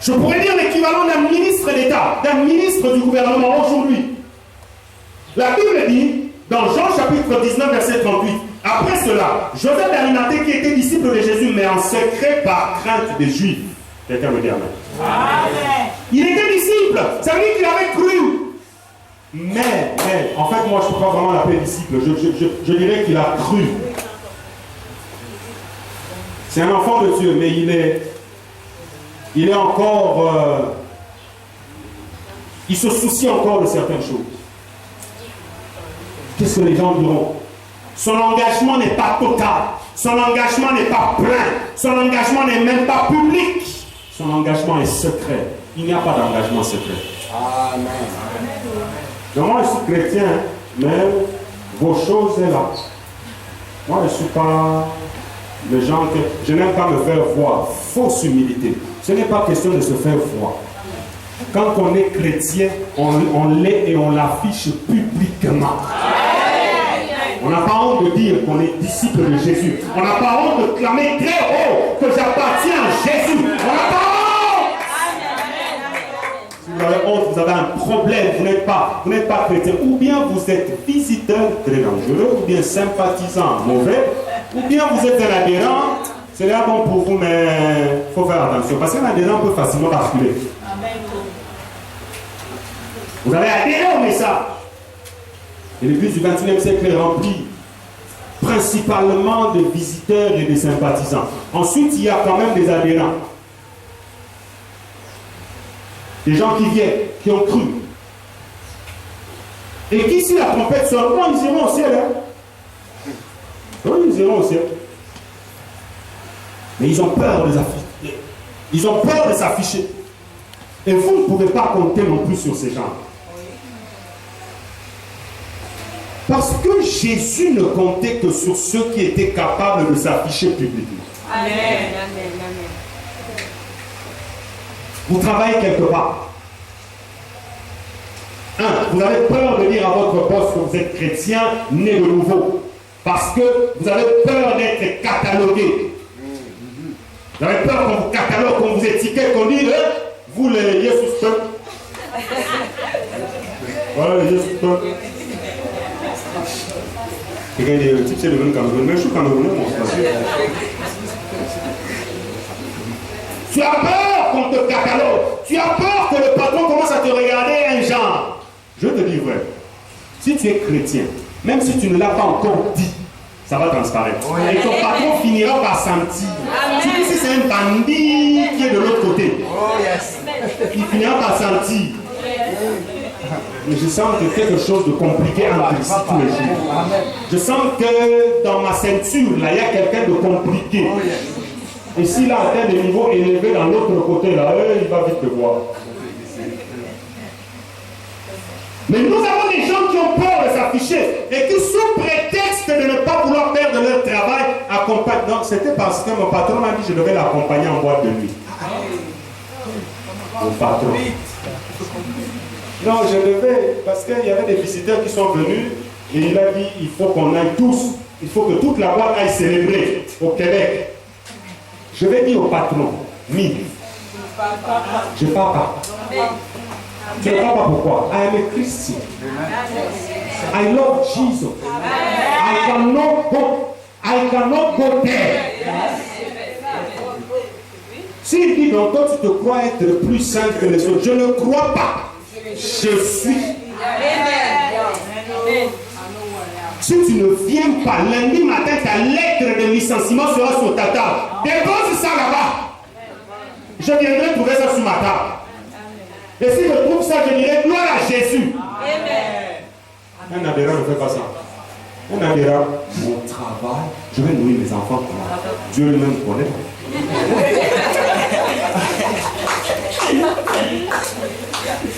Je pourrais dire l'équivalent d'un ministre d'État, d'un ministre du gouvernement aujourd'hui. La Bible dit, dans Jean chapitre 19, verset 38, après cela, Joseph d'Arimathée qui était disciple de Jésus, mais en secret par crainte des Juifs. Quelqu'un me dit amen. Amen. Il était disciple, ça veut dire qu'il avait cru. Mais, en fait, moi, je ne peux pas vraiment l'appeler disciple. Je dirais qu'il a cru. C'est un enfant de Dieu, mais il est encore... il se soucie encore de certaines choses. Qu'est-ce que les gens diront? Son engagement n'est pas total. Son engagement n'est pas plein. Son engagement n'est même pas public. Son engagement est secret. Il n'y a pas d'engagement secret. Amen. Donc moi, je suis chrétien, mais vos choses sont là. Moi, je ne suis pas le genre que... Je n'aime pas me faire voir. Fausse humilité. Ce n'est pas question de se faire voir. Quand on est chrétien, on l'est et on l'affiche publiquement. On n'a pas honte de dire qu'on est disciple de Jésus. On n'a pas honte de clamer très haut que j'appartiens à Jésus. On n'a pas honte. Si vous avez honte, vous avez un problème. Vous n'êtes pas chrétien. Ou bien vous êtes visiteur très dangereux, ou bien sympathisant mauvais, ou bien vous êtes un adhérent. C'est là bon pour vous, mais il faut faire attention. Parce qu'un adhérent peut facilement basculer. Vous avez adhéré au message. Et l'église du XXIe siècle est remplie principalement de visiteurs et de sympathisants. Ensuite, il y a quand même des adhérents. Des gens qui viennent, qui ont cru. Et qui, si la trompette sonne, ils iront au ciel. Hein? Oui, ils iront au ciel. Mais ils ont peur de s'afficher. Ils ont peur de s'afficher. Et vous ne pouvez pas compter non plus sur ces gens. Parce que Jésus ne comptait que sur ceux qui étaient capables de s'afficher publiquement. Amen. Amen. Vous travaillez quelque part. Vous avez peur de dire à votre boss que vous êtes chrétien, né de nouveau. Parce que vous avez peur d'être catalogué. Vous avez peur qu'on vous catalogue, qu'on vous étiquette, qu'on dise, vous les Jésus. Voilà les Jésus. Regardez, le type c'est devenu Camerounais, mais je suis Camerounais, mon frère. Tu as peur qu'on te catalogue. Tu as peur que le patron commence à te regarder un genre. Je te dis vrai. Si tu es chrétien, même si tu ne l'as pas encore dit, ça va transparaître. Et ton patron finira par sentir. Tu dis si c'est un bandit qui est de l'autre côté. Il finira par sentir. Mais je sens que quelque chose de compliqué entre ici tous les jours. Je sens que dans ma ceinture, là, il y a quelqu'un de compliqué. Et s'il a atteint des niveaux élevés dans l'autre côté, là, il va vite te voir. Mais nous avons des gens qui ont peur de s'afficher et qui, sous prétexte de ne pas vouloir perdre leur travail, accompagnent. Non, c'était parce que mon patron m'a dit que je devais l'accompagner en boîte de nuit. Mon patron. Non, je devais, parce qu'il y avait des visiteurs qui sont venus et il a dit il faut qu'on aille tous, il faut que toute la boîte aille célébrer au Québec. Je vais dire au patron, je ne parle pas. Je ne parle pas pourquoi. I am a Christian. I love Jesus. I cannot go there. S'il dit donc toi tu te crois être plus saint que les autres, je ne crois pas. Je suis. Si tu ne viens pas lundi matin, ta lettre de licenciement sera sur ta table. Dépose ça là-bas. Je viendrai trouver ça sur ma table. Et si je trouve ça, je dirai gloire à Jésus. Un adhérent ne fait pas ça. Un adhérent, mon travail, je vais nourrir mes enfants. Dieu lui-même connaît.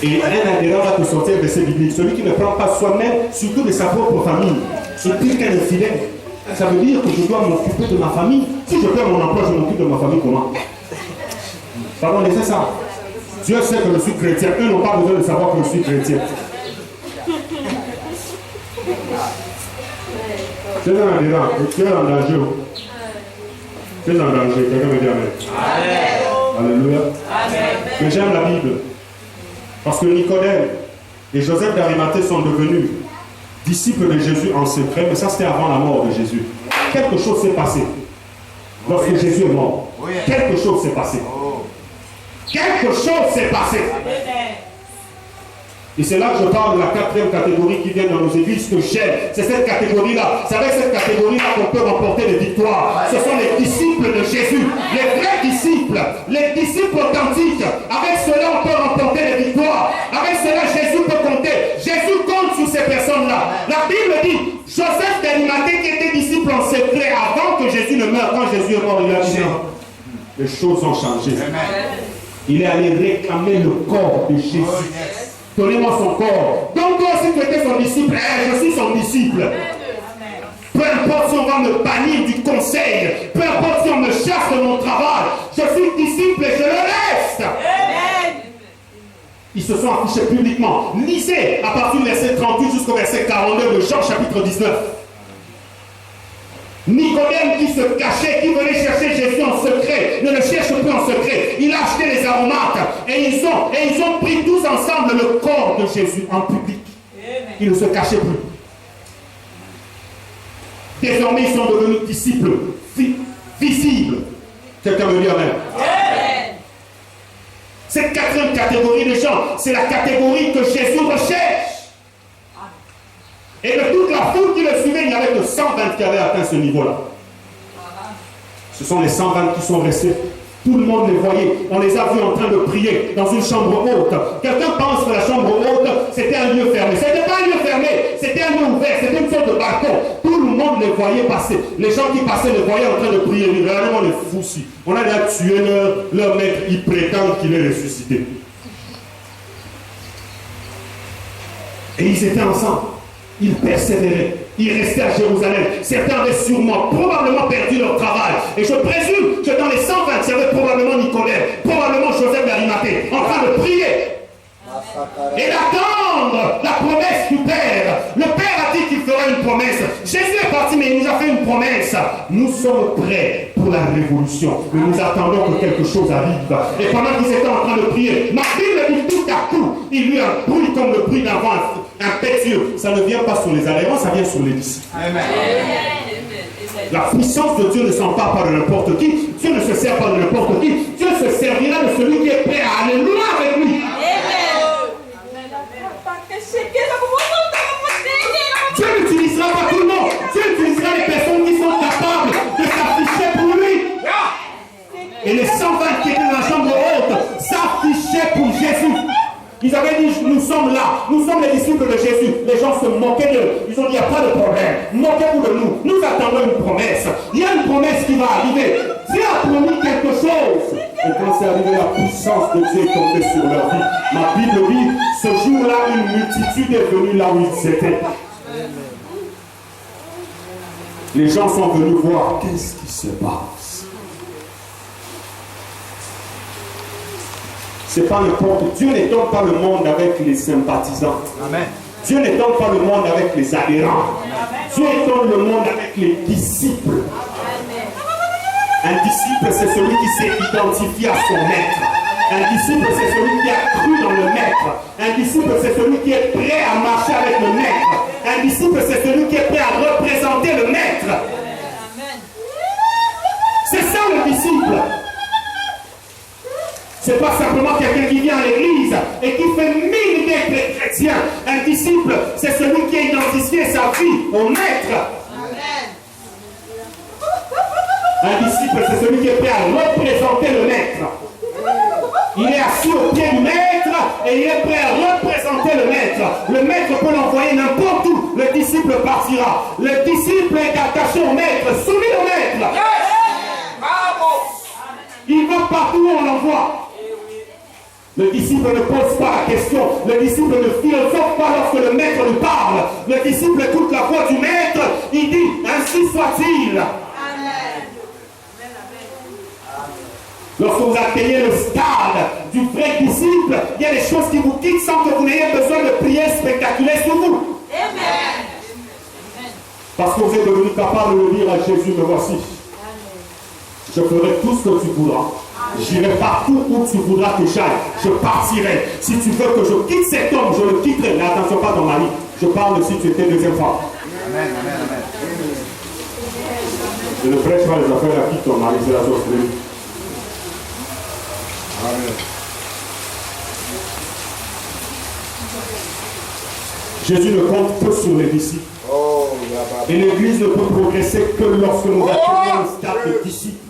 Et un adhérent va te sortir un verset biblique. Celui qui ne prend pas soi-même, surtout de sa propre famille, c'est pire qu'un infidèle. Ça veut dire que je dois m'occuper de ma famille. Si je perds mon emploi, je m'occupe de ma famille comment? Pardon, laissez ça. Dieu sait que je suis chrétien. Eux n'ont pas besoin de savoir que je suis chrétien. C'est un adhérent. Tu es en danger. Tu es en danger. Quelqu'un me dit amen. Amen. Alléluia. Amen. Mais j'aime la Bible. Parce que Nicodème et Joseph d'Arimathée sont devenus disciples de Jésus en secret, mais ça c'était avant la mort de Jésus. Quelque chose s'est passé. Lorsque Jésus est mort, quelque chose s'est passé. Quelque chose s'est passé. Et c'est là que je parle de la quatrième catégorie qui vient dans nos églises que j'aime. C'est cette catégorie-là. C'est avec cette catégorie-là qu'on peut remporter des victoires. Ce sont les disciples de Jésus. Les vrais disciples. Les disciples authentiques. Avec cela, on peut remporter des victoires. Avec cela, Jésus peut compter. Jésus compte sur ces personnes-là. La Bible dit, Joseph d'Arimathée qui était disciple en secret avant que Jésus ne meure. Quand Jésus est mort, il a dit non. Les choses ont changé. Il est allé réclamer le corps de Jésus. Donnez-moi son corps. Donc toi, si tu étais son disciple, je suis son disciple. Peu importe si on va me bannir du conseil, peu importe si on me chasse de mon travail, je suis disciple et je le reste. Ils se sont affichés publiquement. Lisez à partir du verset 38 jusqu'au verset 42 de Jean chapitre 19. Nicodème qui se cachait, qui venait chercher Jésus en secret, ne le cherche plus en secret. Il a acheté les aromates et ils ont pris tous ensemble le corps de Jésus en public. Ils ne se cachaient plus. Désormais, ils sont devenus disciples visibles. Quelqu'un me dit amen. Cette quatrième catégorie de gens, c'est la catégorie que Jésus recherche. Et de toute la foule qui le suivait, il n'y avait que 120 qui avaient atteint ce niveau-là. Ce sont les 120 qui sont restés. Tout le monde les voyait. On les a vus en train de prier dans une chambre haute. Quelqu'un pense que la chambre haute, c'était un lieu fermé. Ce n'était pas un lieu fermé, c'était un lieu ouvert, c'était une sorte de balcon. Tout le monde les voyait passer. Les gens qui passaient les voyaient en train de prier. Regardez-moi les fous ci. On a déjà tué leur maître, ils prétendent qu'il est ressuscité. Et ils étaient ensemble. Ils persévéraient, ils restaient à Jérusalem. Certains avaient sûrement, probablement perdu leur travail. Et je présume que dans les 120, il y avait probablement Nicodème, probablement Joseph d'Arimathée, en train de prier et d'attendre la promesse du Père. Le Père a dit qu'il ferait une promesse. Jésus est parti, mais il nous a fait une promesse. Nous sommes prêts pour la révolution. Mais nous attendons que quelque chose arrive. Et pendant qu'ils étaient en train de prier, ma Bible dit tout à coup, il y eut un bruit comme le bruit d'un vent impétueux. Ça ne vient pas sur les adhérents, ça vient sur les disciples. Amen. La puissance de Dieu ne s'empare pas de n'importe qui. Dieu ne se sert pas de n'importe qui. Dieu se servira de celui qui est prêt à aller loin avec lui. Dieu n'utilisera pas tout le monde. Dieu utilisera les personnes qui sont capables de s'afficher pour lui. Et les 120 qui étaient dans la chambre haute s'affichaient pour Jésus. Ils avaient dit, nous sommes là, nous sommes les disciples de Jésus. Les gens se moquaient d'eux. Ils ont dit, il n'y a pas de problème. Moquez-vous de nous. Nous attendons une promesse. Il y a une promesse qui va arriver. Dieu a promis quelque chose. Et quand c'est arrivé, la puissance de Dieu est tombée sur leur vie. Ma Bible dit, ce jour-là, une multitude est venue là où ils étaient. Les gens sont venus voir qu'est-ce qui se passe. C'est pas n'importe. Dieu n'étonne pas le monde avec les sympathisants. Amen. Dieu n'étonne pas le monde avec les adhérents. Amen. Dieu étonne le monde avec les disciples. Amen. Un disciple, c'est celui qui s'est identifié à son maître. Un disciple, c'est celui qui a cru dans le maître. Un disciple, c'est celui qui est prêt à marcher avec le maître. Un disciple, c'est celui qui est prêt à représenter le maître. Amen. C'est ça le disciple. C'est pas simplement quelqu'un qui vient à l'église et qui fait mille idées chrétiens. Un disciple, c'est celui qui a identifié sa vie au maître. Amen. Un disciple, c'est celui qui est prêt à représenter le maître. Il est assis au pied du maître et il est prêt à représenter le maître. Le maître peut l'envoyer n'importe où. Le disciple partira. Le disciple est attaché au maître, soumis au maître. Il va partout où on l'envoie. Le disciple ne pose pas la question. Le disciple ne philosophe pas lorsque le maître lui parle. Le disciple écoute la voix du maître. Il dit, ainsi soit-il. Lorsque vous atteignez le stade du vrai disciple, il y a des choses qui vous quittent sans que vous n'ayez besoin de prières spectaculaires sur vous. Amen. Parce que vous êtes devenu capable de dire à Jésus, me voici. Je ferai tout ce que tu voudras. J'irai partout où tu voudras que j'aille. Je partirai. Si tu veux que je quitte cet homme, je le quitterai. Mais attention pas ton mari. Je parle de si tu étais deuxième femme. Amen, amen, amen. Je ne prêche pas les affaires à qui ton mari, c'est la sorcellerie. Amen. Jésus ne compte que sur les disciples. Oh, Et l'Église ne peut progresser que lorsque nous atteignons le stade de disciples.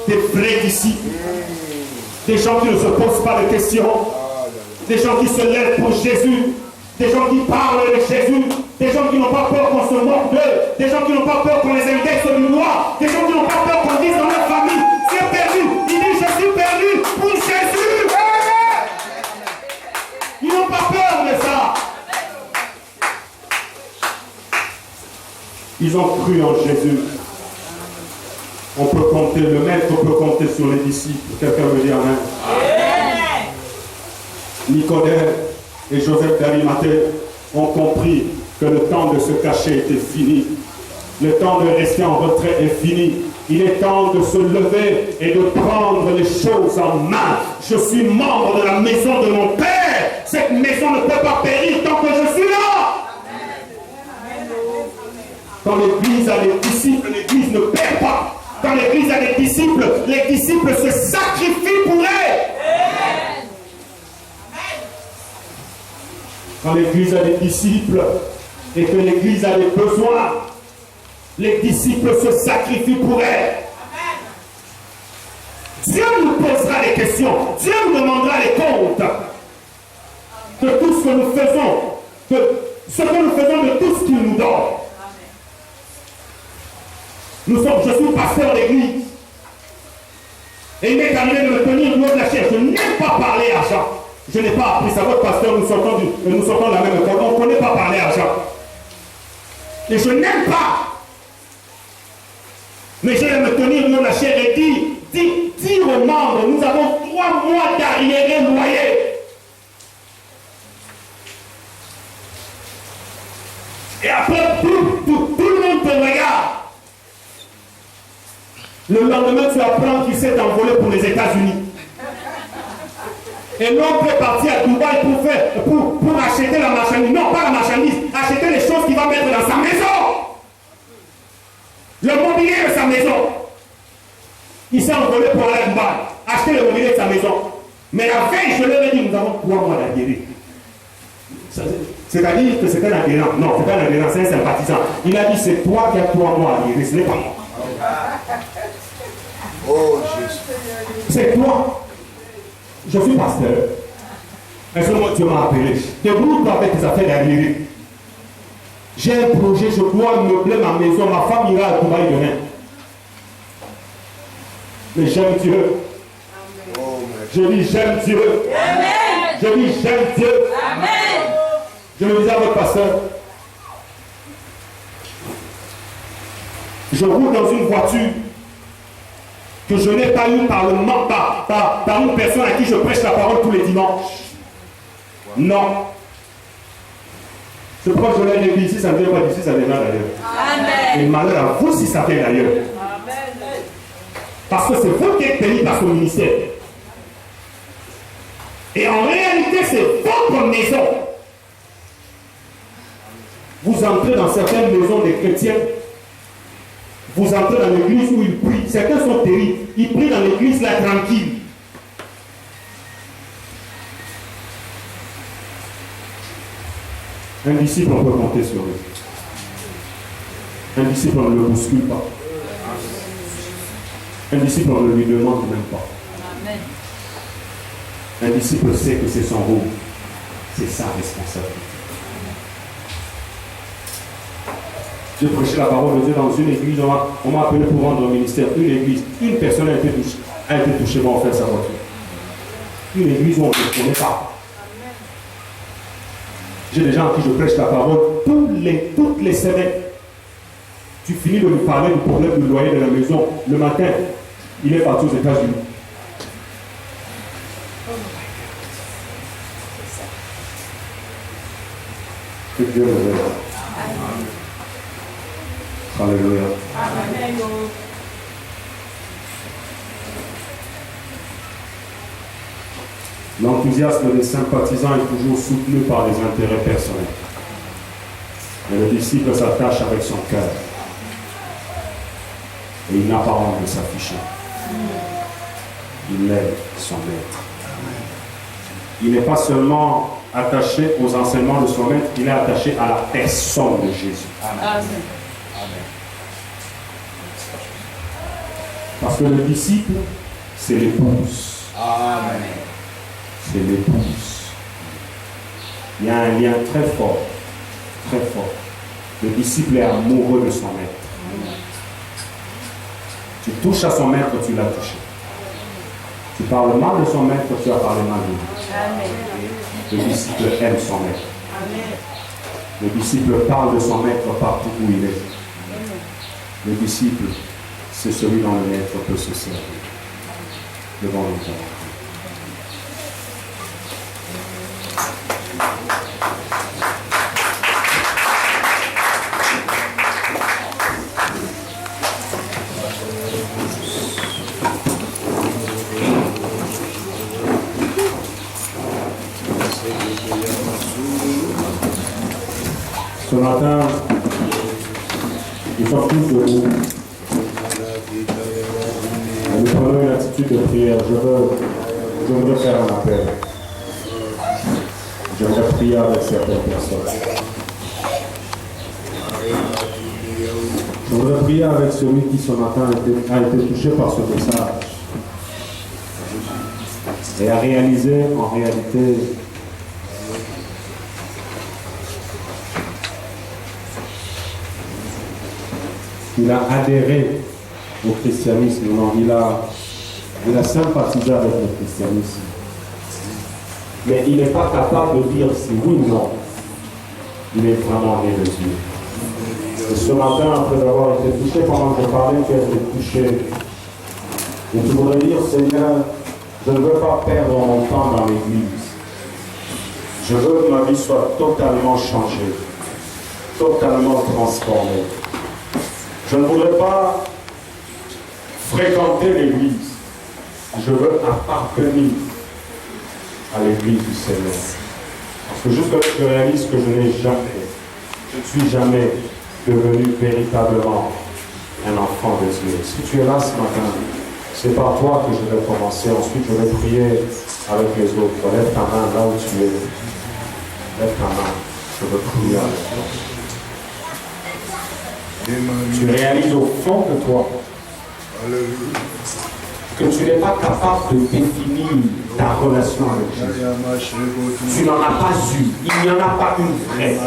Des vrais disciples. Des gens qui ne se posent pas de questions. Des gens qui se lèvent pour Jésus. Des gens qui parlent de Jésus. Des gens qui n'ont pas peur qu'on se moque d'eux. Des gens qui n'ont pas peur qu'on les indexe du doigt. Des gens qui n'ont pas peur qu'on dise dans leur famille, c'est perdu. Il dit, je suis perdu pour Jésus. Ils n'ont pas peur de ça. Ils ont cru en Jésus. On peut compter, le maître peut compter sur les disciples. Quelqu'un veut dire amen. Nicodème et Joseph d'Arimathée ont compris que le temps de se cacher était fini. Le temps de rester en retrait est fini. Il est temps de se lever et de prendre les choses en main. Je suis membre de la maison de mon Père. Cette maison ne peut pas périr tant que je suis là. Quand l'Église a des disciples, l'Église ne perd pas. Quand l'Église a des disciples, les disciples se sacrifient pour elle. Quand l'Église a des disciples et que l'Église a des besoins, les disciples se sacrifient pour elle. Dieu nous posera des questions. Dieu nous demandera les comptes de tout ce que nous faisons, de ce que nous faisons de tout ce qu'il nous donne. Je suis pasteur d'église. Et il m'est arrivé de me tenir du haut de la chair. Je n'aime pas parler argent. Je n'ai pas appris ça. Votre pasteur, nous sortons de la même école. On ne connaît pas parler argent. Et je n'aime pas. Mais je vais me tenir du haut de la chair et dire aux membres, nous avons 3 mois d'arriéré loyer. Et après, tout le monde te regarde. Le lendemain, tu apprends qu'il s'est envolé pour les États-Unis. Et l'autre est parti à Dubaï pour acheter la marchandise. Non, pas la marchandise, acheter les choses qu'il va mettre dans sa maison. Le mobilier de sa maison. Il s'est envolé pour aller à Dubaï, acheter le mobilier de sa maison. Mais la veille, je leur ai dit, nous avons 3 mois d'adhérer. C'est-à-dire que c'est un adhérent. Non, c'est pas un adhérent, c'est un sympathisant. Il a dit, c'est toi qui as 3 mois à adhérer, ce n'est pas moi. Oh Jésus. C'est toi. Je suis pasteur. Un seul mot, Dieu m'a appelé. Débrouille-toi avec tes affaires d'arriéré. J'ai un projet, je dois meubler ma maison. Ma femme ira à Dubaï demain. Mais j'aime Dieu. Je dis j'aime Dieu. Amen. Je dis j'aime Dieu. Amen. Je le disais à votre pasteur. Je roule dans une voiture que je n'ai pas eu par une personne à qui je prêche la parole tous les dimanches. Non. C'est pourquoi je l'ai dit ici, ça ne vient pas d'ici, ça viendra d'ailleurs. Amen. Et malheur à vous si ça vient d'ailleurs. Parce que c'est vous qui êtes bénis par ce ministère. Et en réalité, c'est votre maison. Vous entrez dans certaines maisons des chrétiens. Vous entrez dans l'église où ils prient. Certains sont terribles. Ils prient dans l'église là tranquille. Un disciple, on peut compter sur lui. Un disciple, on ne le bouscule pas. Un disciple, on ne lui demande même pas. Un disciple sait que c'est son rôle. C'est sa responsabilité. J'ai prêché la parole de Dieu dans une église. On m'a appelé pour rendre un ministère. Une église, une personne a été touchée, m'a offert sa voiture. Une église où on ne le connaît pas. J'ai des gens à qui je prêche la parole toutes les semaines. Tu finis de lui parler du problème du loyer de la maison. Le matin, il est parti aux États-Unis. Que Dieu le veuille. Alléluia. L'enthousiasme des sympathisants est toujours soutenu par les intérêts personnels. Mais le disciple s'attache avec son cœur. Et il n'a pas honte de s'afficher. Il aime son maître. Il n'est pas seulement attaché aux enseignements de son maître, il est attaché à la personne de Jésus. Amen. Parce que le disciple, c'est l'épouse. Amen. C'est l'épouse. Il y a un lien très fort, très fort. Le disciple est amoureux de son maître. Tu touches à son maître, tu l'as touché. Tu parles mal de son maître, tu as parlé mal de lui. Le disciple aime son maître. Le disciple parle de son maître partout où il est. Le disciple, c'est celui dont le maître peut se servir devant le Père. Ce matin, nous sommes tous debout. Nous prenons une attitude de prière. Je voudrais faire un appel. J'aimerais prier avec certaines personnes. Je voudrais prier avec celui qui ce matin a été touché par ce message et a réalisé en réalité qu'il a adhéré au christianisme. Non, il a sympathisé avec le christianisme. Mais il n'est pas capable de dire si oui ou non il est vraiment né de Dieu. Et ce matin, après avoir été touché pendant que je parlais, tu as été touché. Et tu voudrais dire, Seigneur, je ne veux pas perdre mon temps dans l'église. Je veux que ma vie soit totalement changée, totalement transformée. Je ne voudrais pas fréquenter l'église. Je veux appartenir à l'église du Seigneur. Parce que jusque-là, je réalise que je ne suis jamais devenu véritablement un enfant de Dieu. Si tu es là ce matin, c'est par toi que je vais commencer. Ensuite, je vais prier avec les autres. Lève ta main là où tu es. Lève ta main. Je veux prier avec toi. Tu réalises au fond de toi que tu n'es pas capable de définir ta relation avec Jésus. Tu n'en as pas eu. Il n'y en a pas une vraie.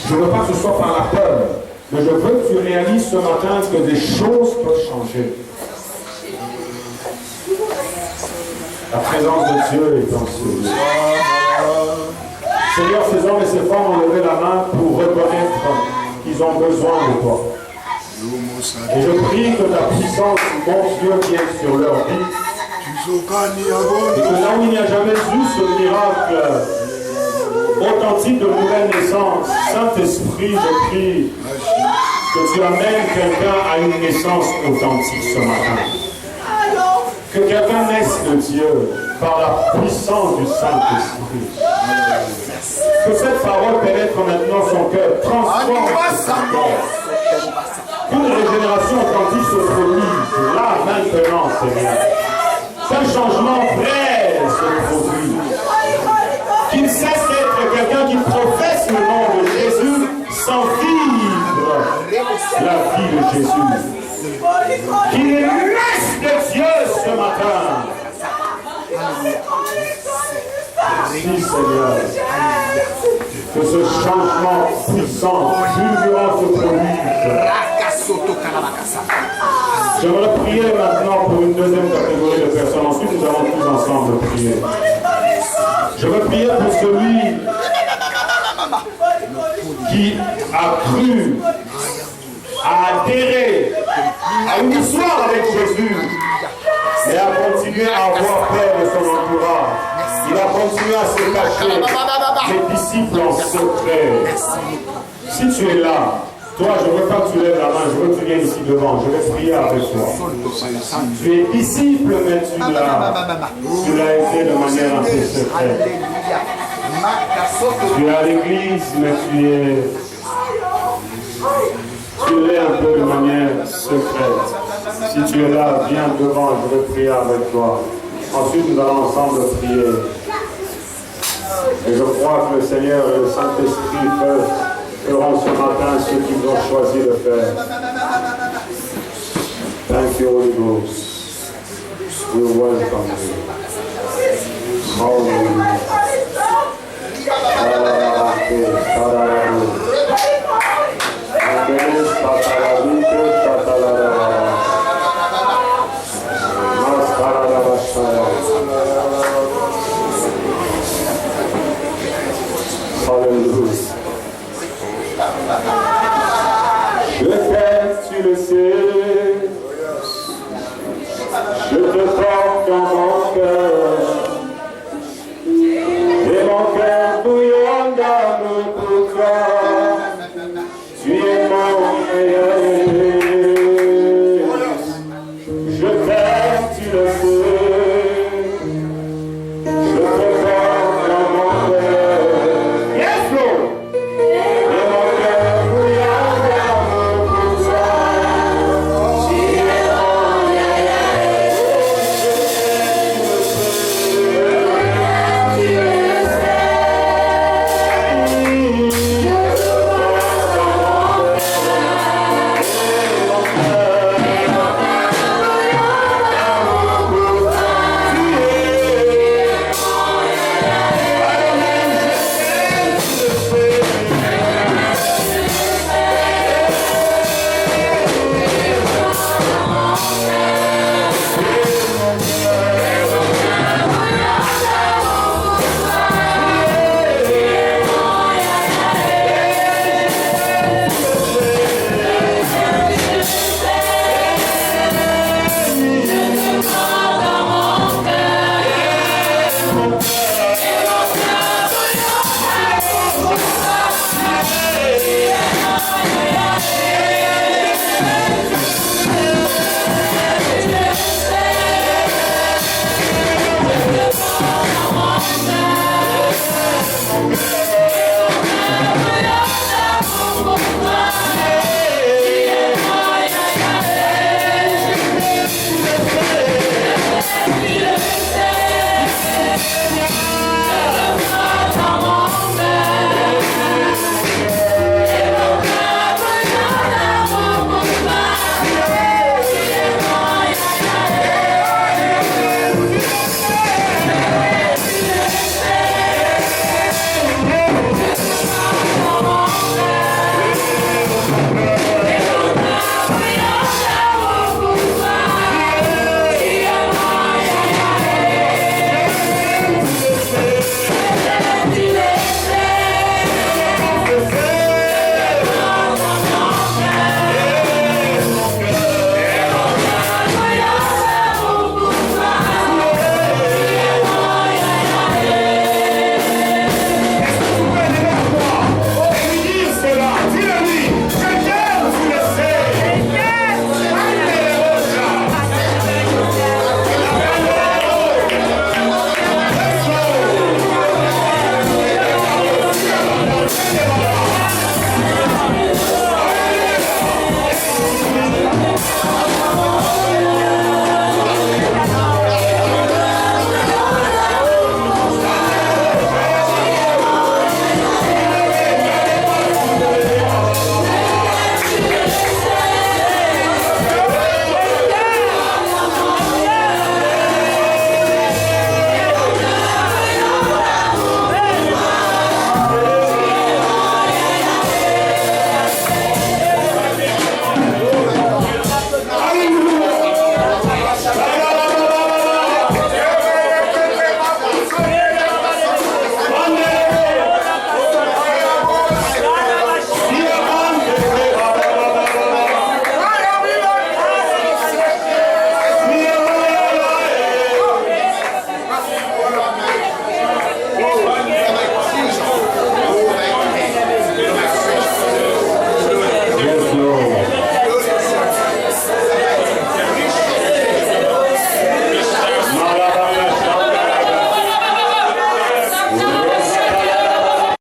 Je ne veux pas que ce soit par la peur, mais je veux que tu réalises ce matin que des choses peuvent changer. La présence de Dieu est en ce lieu. Seigneur, ces hommes et ces femmes ont levé la main pour reconnaître qu'ils ont besoin de toi. Et je prie que ta puissance, mon Dieu, vienne sur leur vie. Et que là où il n'y a jamais eu ce miracle authentique de nouvelle naissance, Saint-Esprit, je prie que tu amènes quelqu'un à une naissance authentique ce matin. Que quelqu'un naisse de Dieu par la puissance du Saint-Esprit. Que cette parole pénètre maintenant son cœur, transforme son cœur. Qu'une régénération authentique se produise là, maintenant, Seigneur. Qu'un changement vrai se produise. Qu'il cesse d'être quelqu'un qui professe le nom de Jésus sans vivre la vie de Jésus. Qu'il naisse de Dieu ce matin. Si, Seigneur, que ce changement puissant, fulgurant se produise. J'aimerais prier maintenant pour une deuxième catégorie de personnes. Ensuite, nous allons tous ensemble prier. Je veux prier pour celui qui a cru, a adhéré à une histoire avec Jésus, mais a continué à avoir peur de son entourage. Il a continué à se cacher, les disciples en secret. Si tu es là, toi, je ne veux pas que tu lèves la main, je veux que tu viennes ici devant, je vais prier avec toi. Tu es disciple, mais tu l'as été de manière un peu secrète. Tu es à l'église, mais tu l'es un peu de manière secrète. Si tu es là, viens devant, je vais prier avec toi. Ensuite, nous allons ensemble prier. Et je crois que le Seigneur et le Saint-Esprit feront ce matin ce qu'ils ont choisi de faire. Thank you, Holy Ghost. We welcome you. Hallelujah. Hallelujah.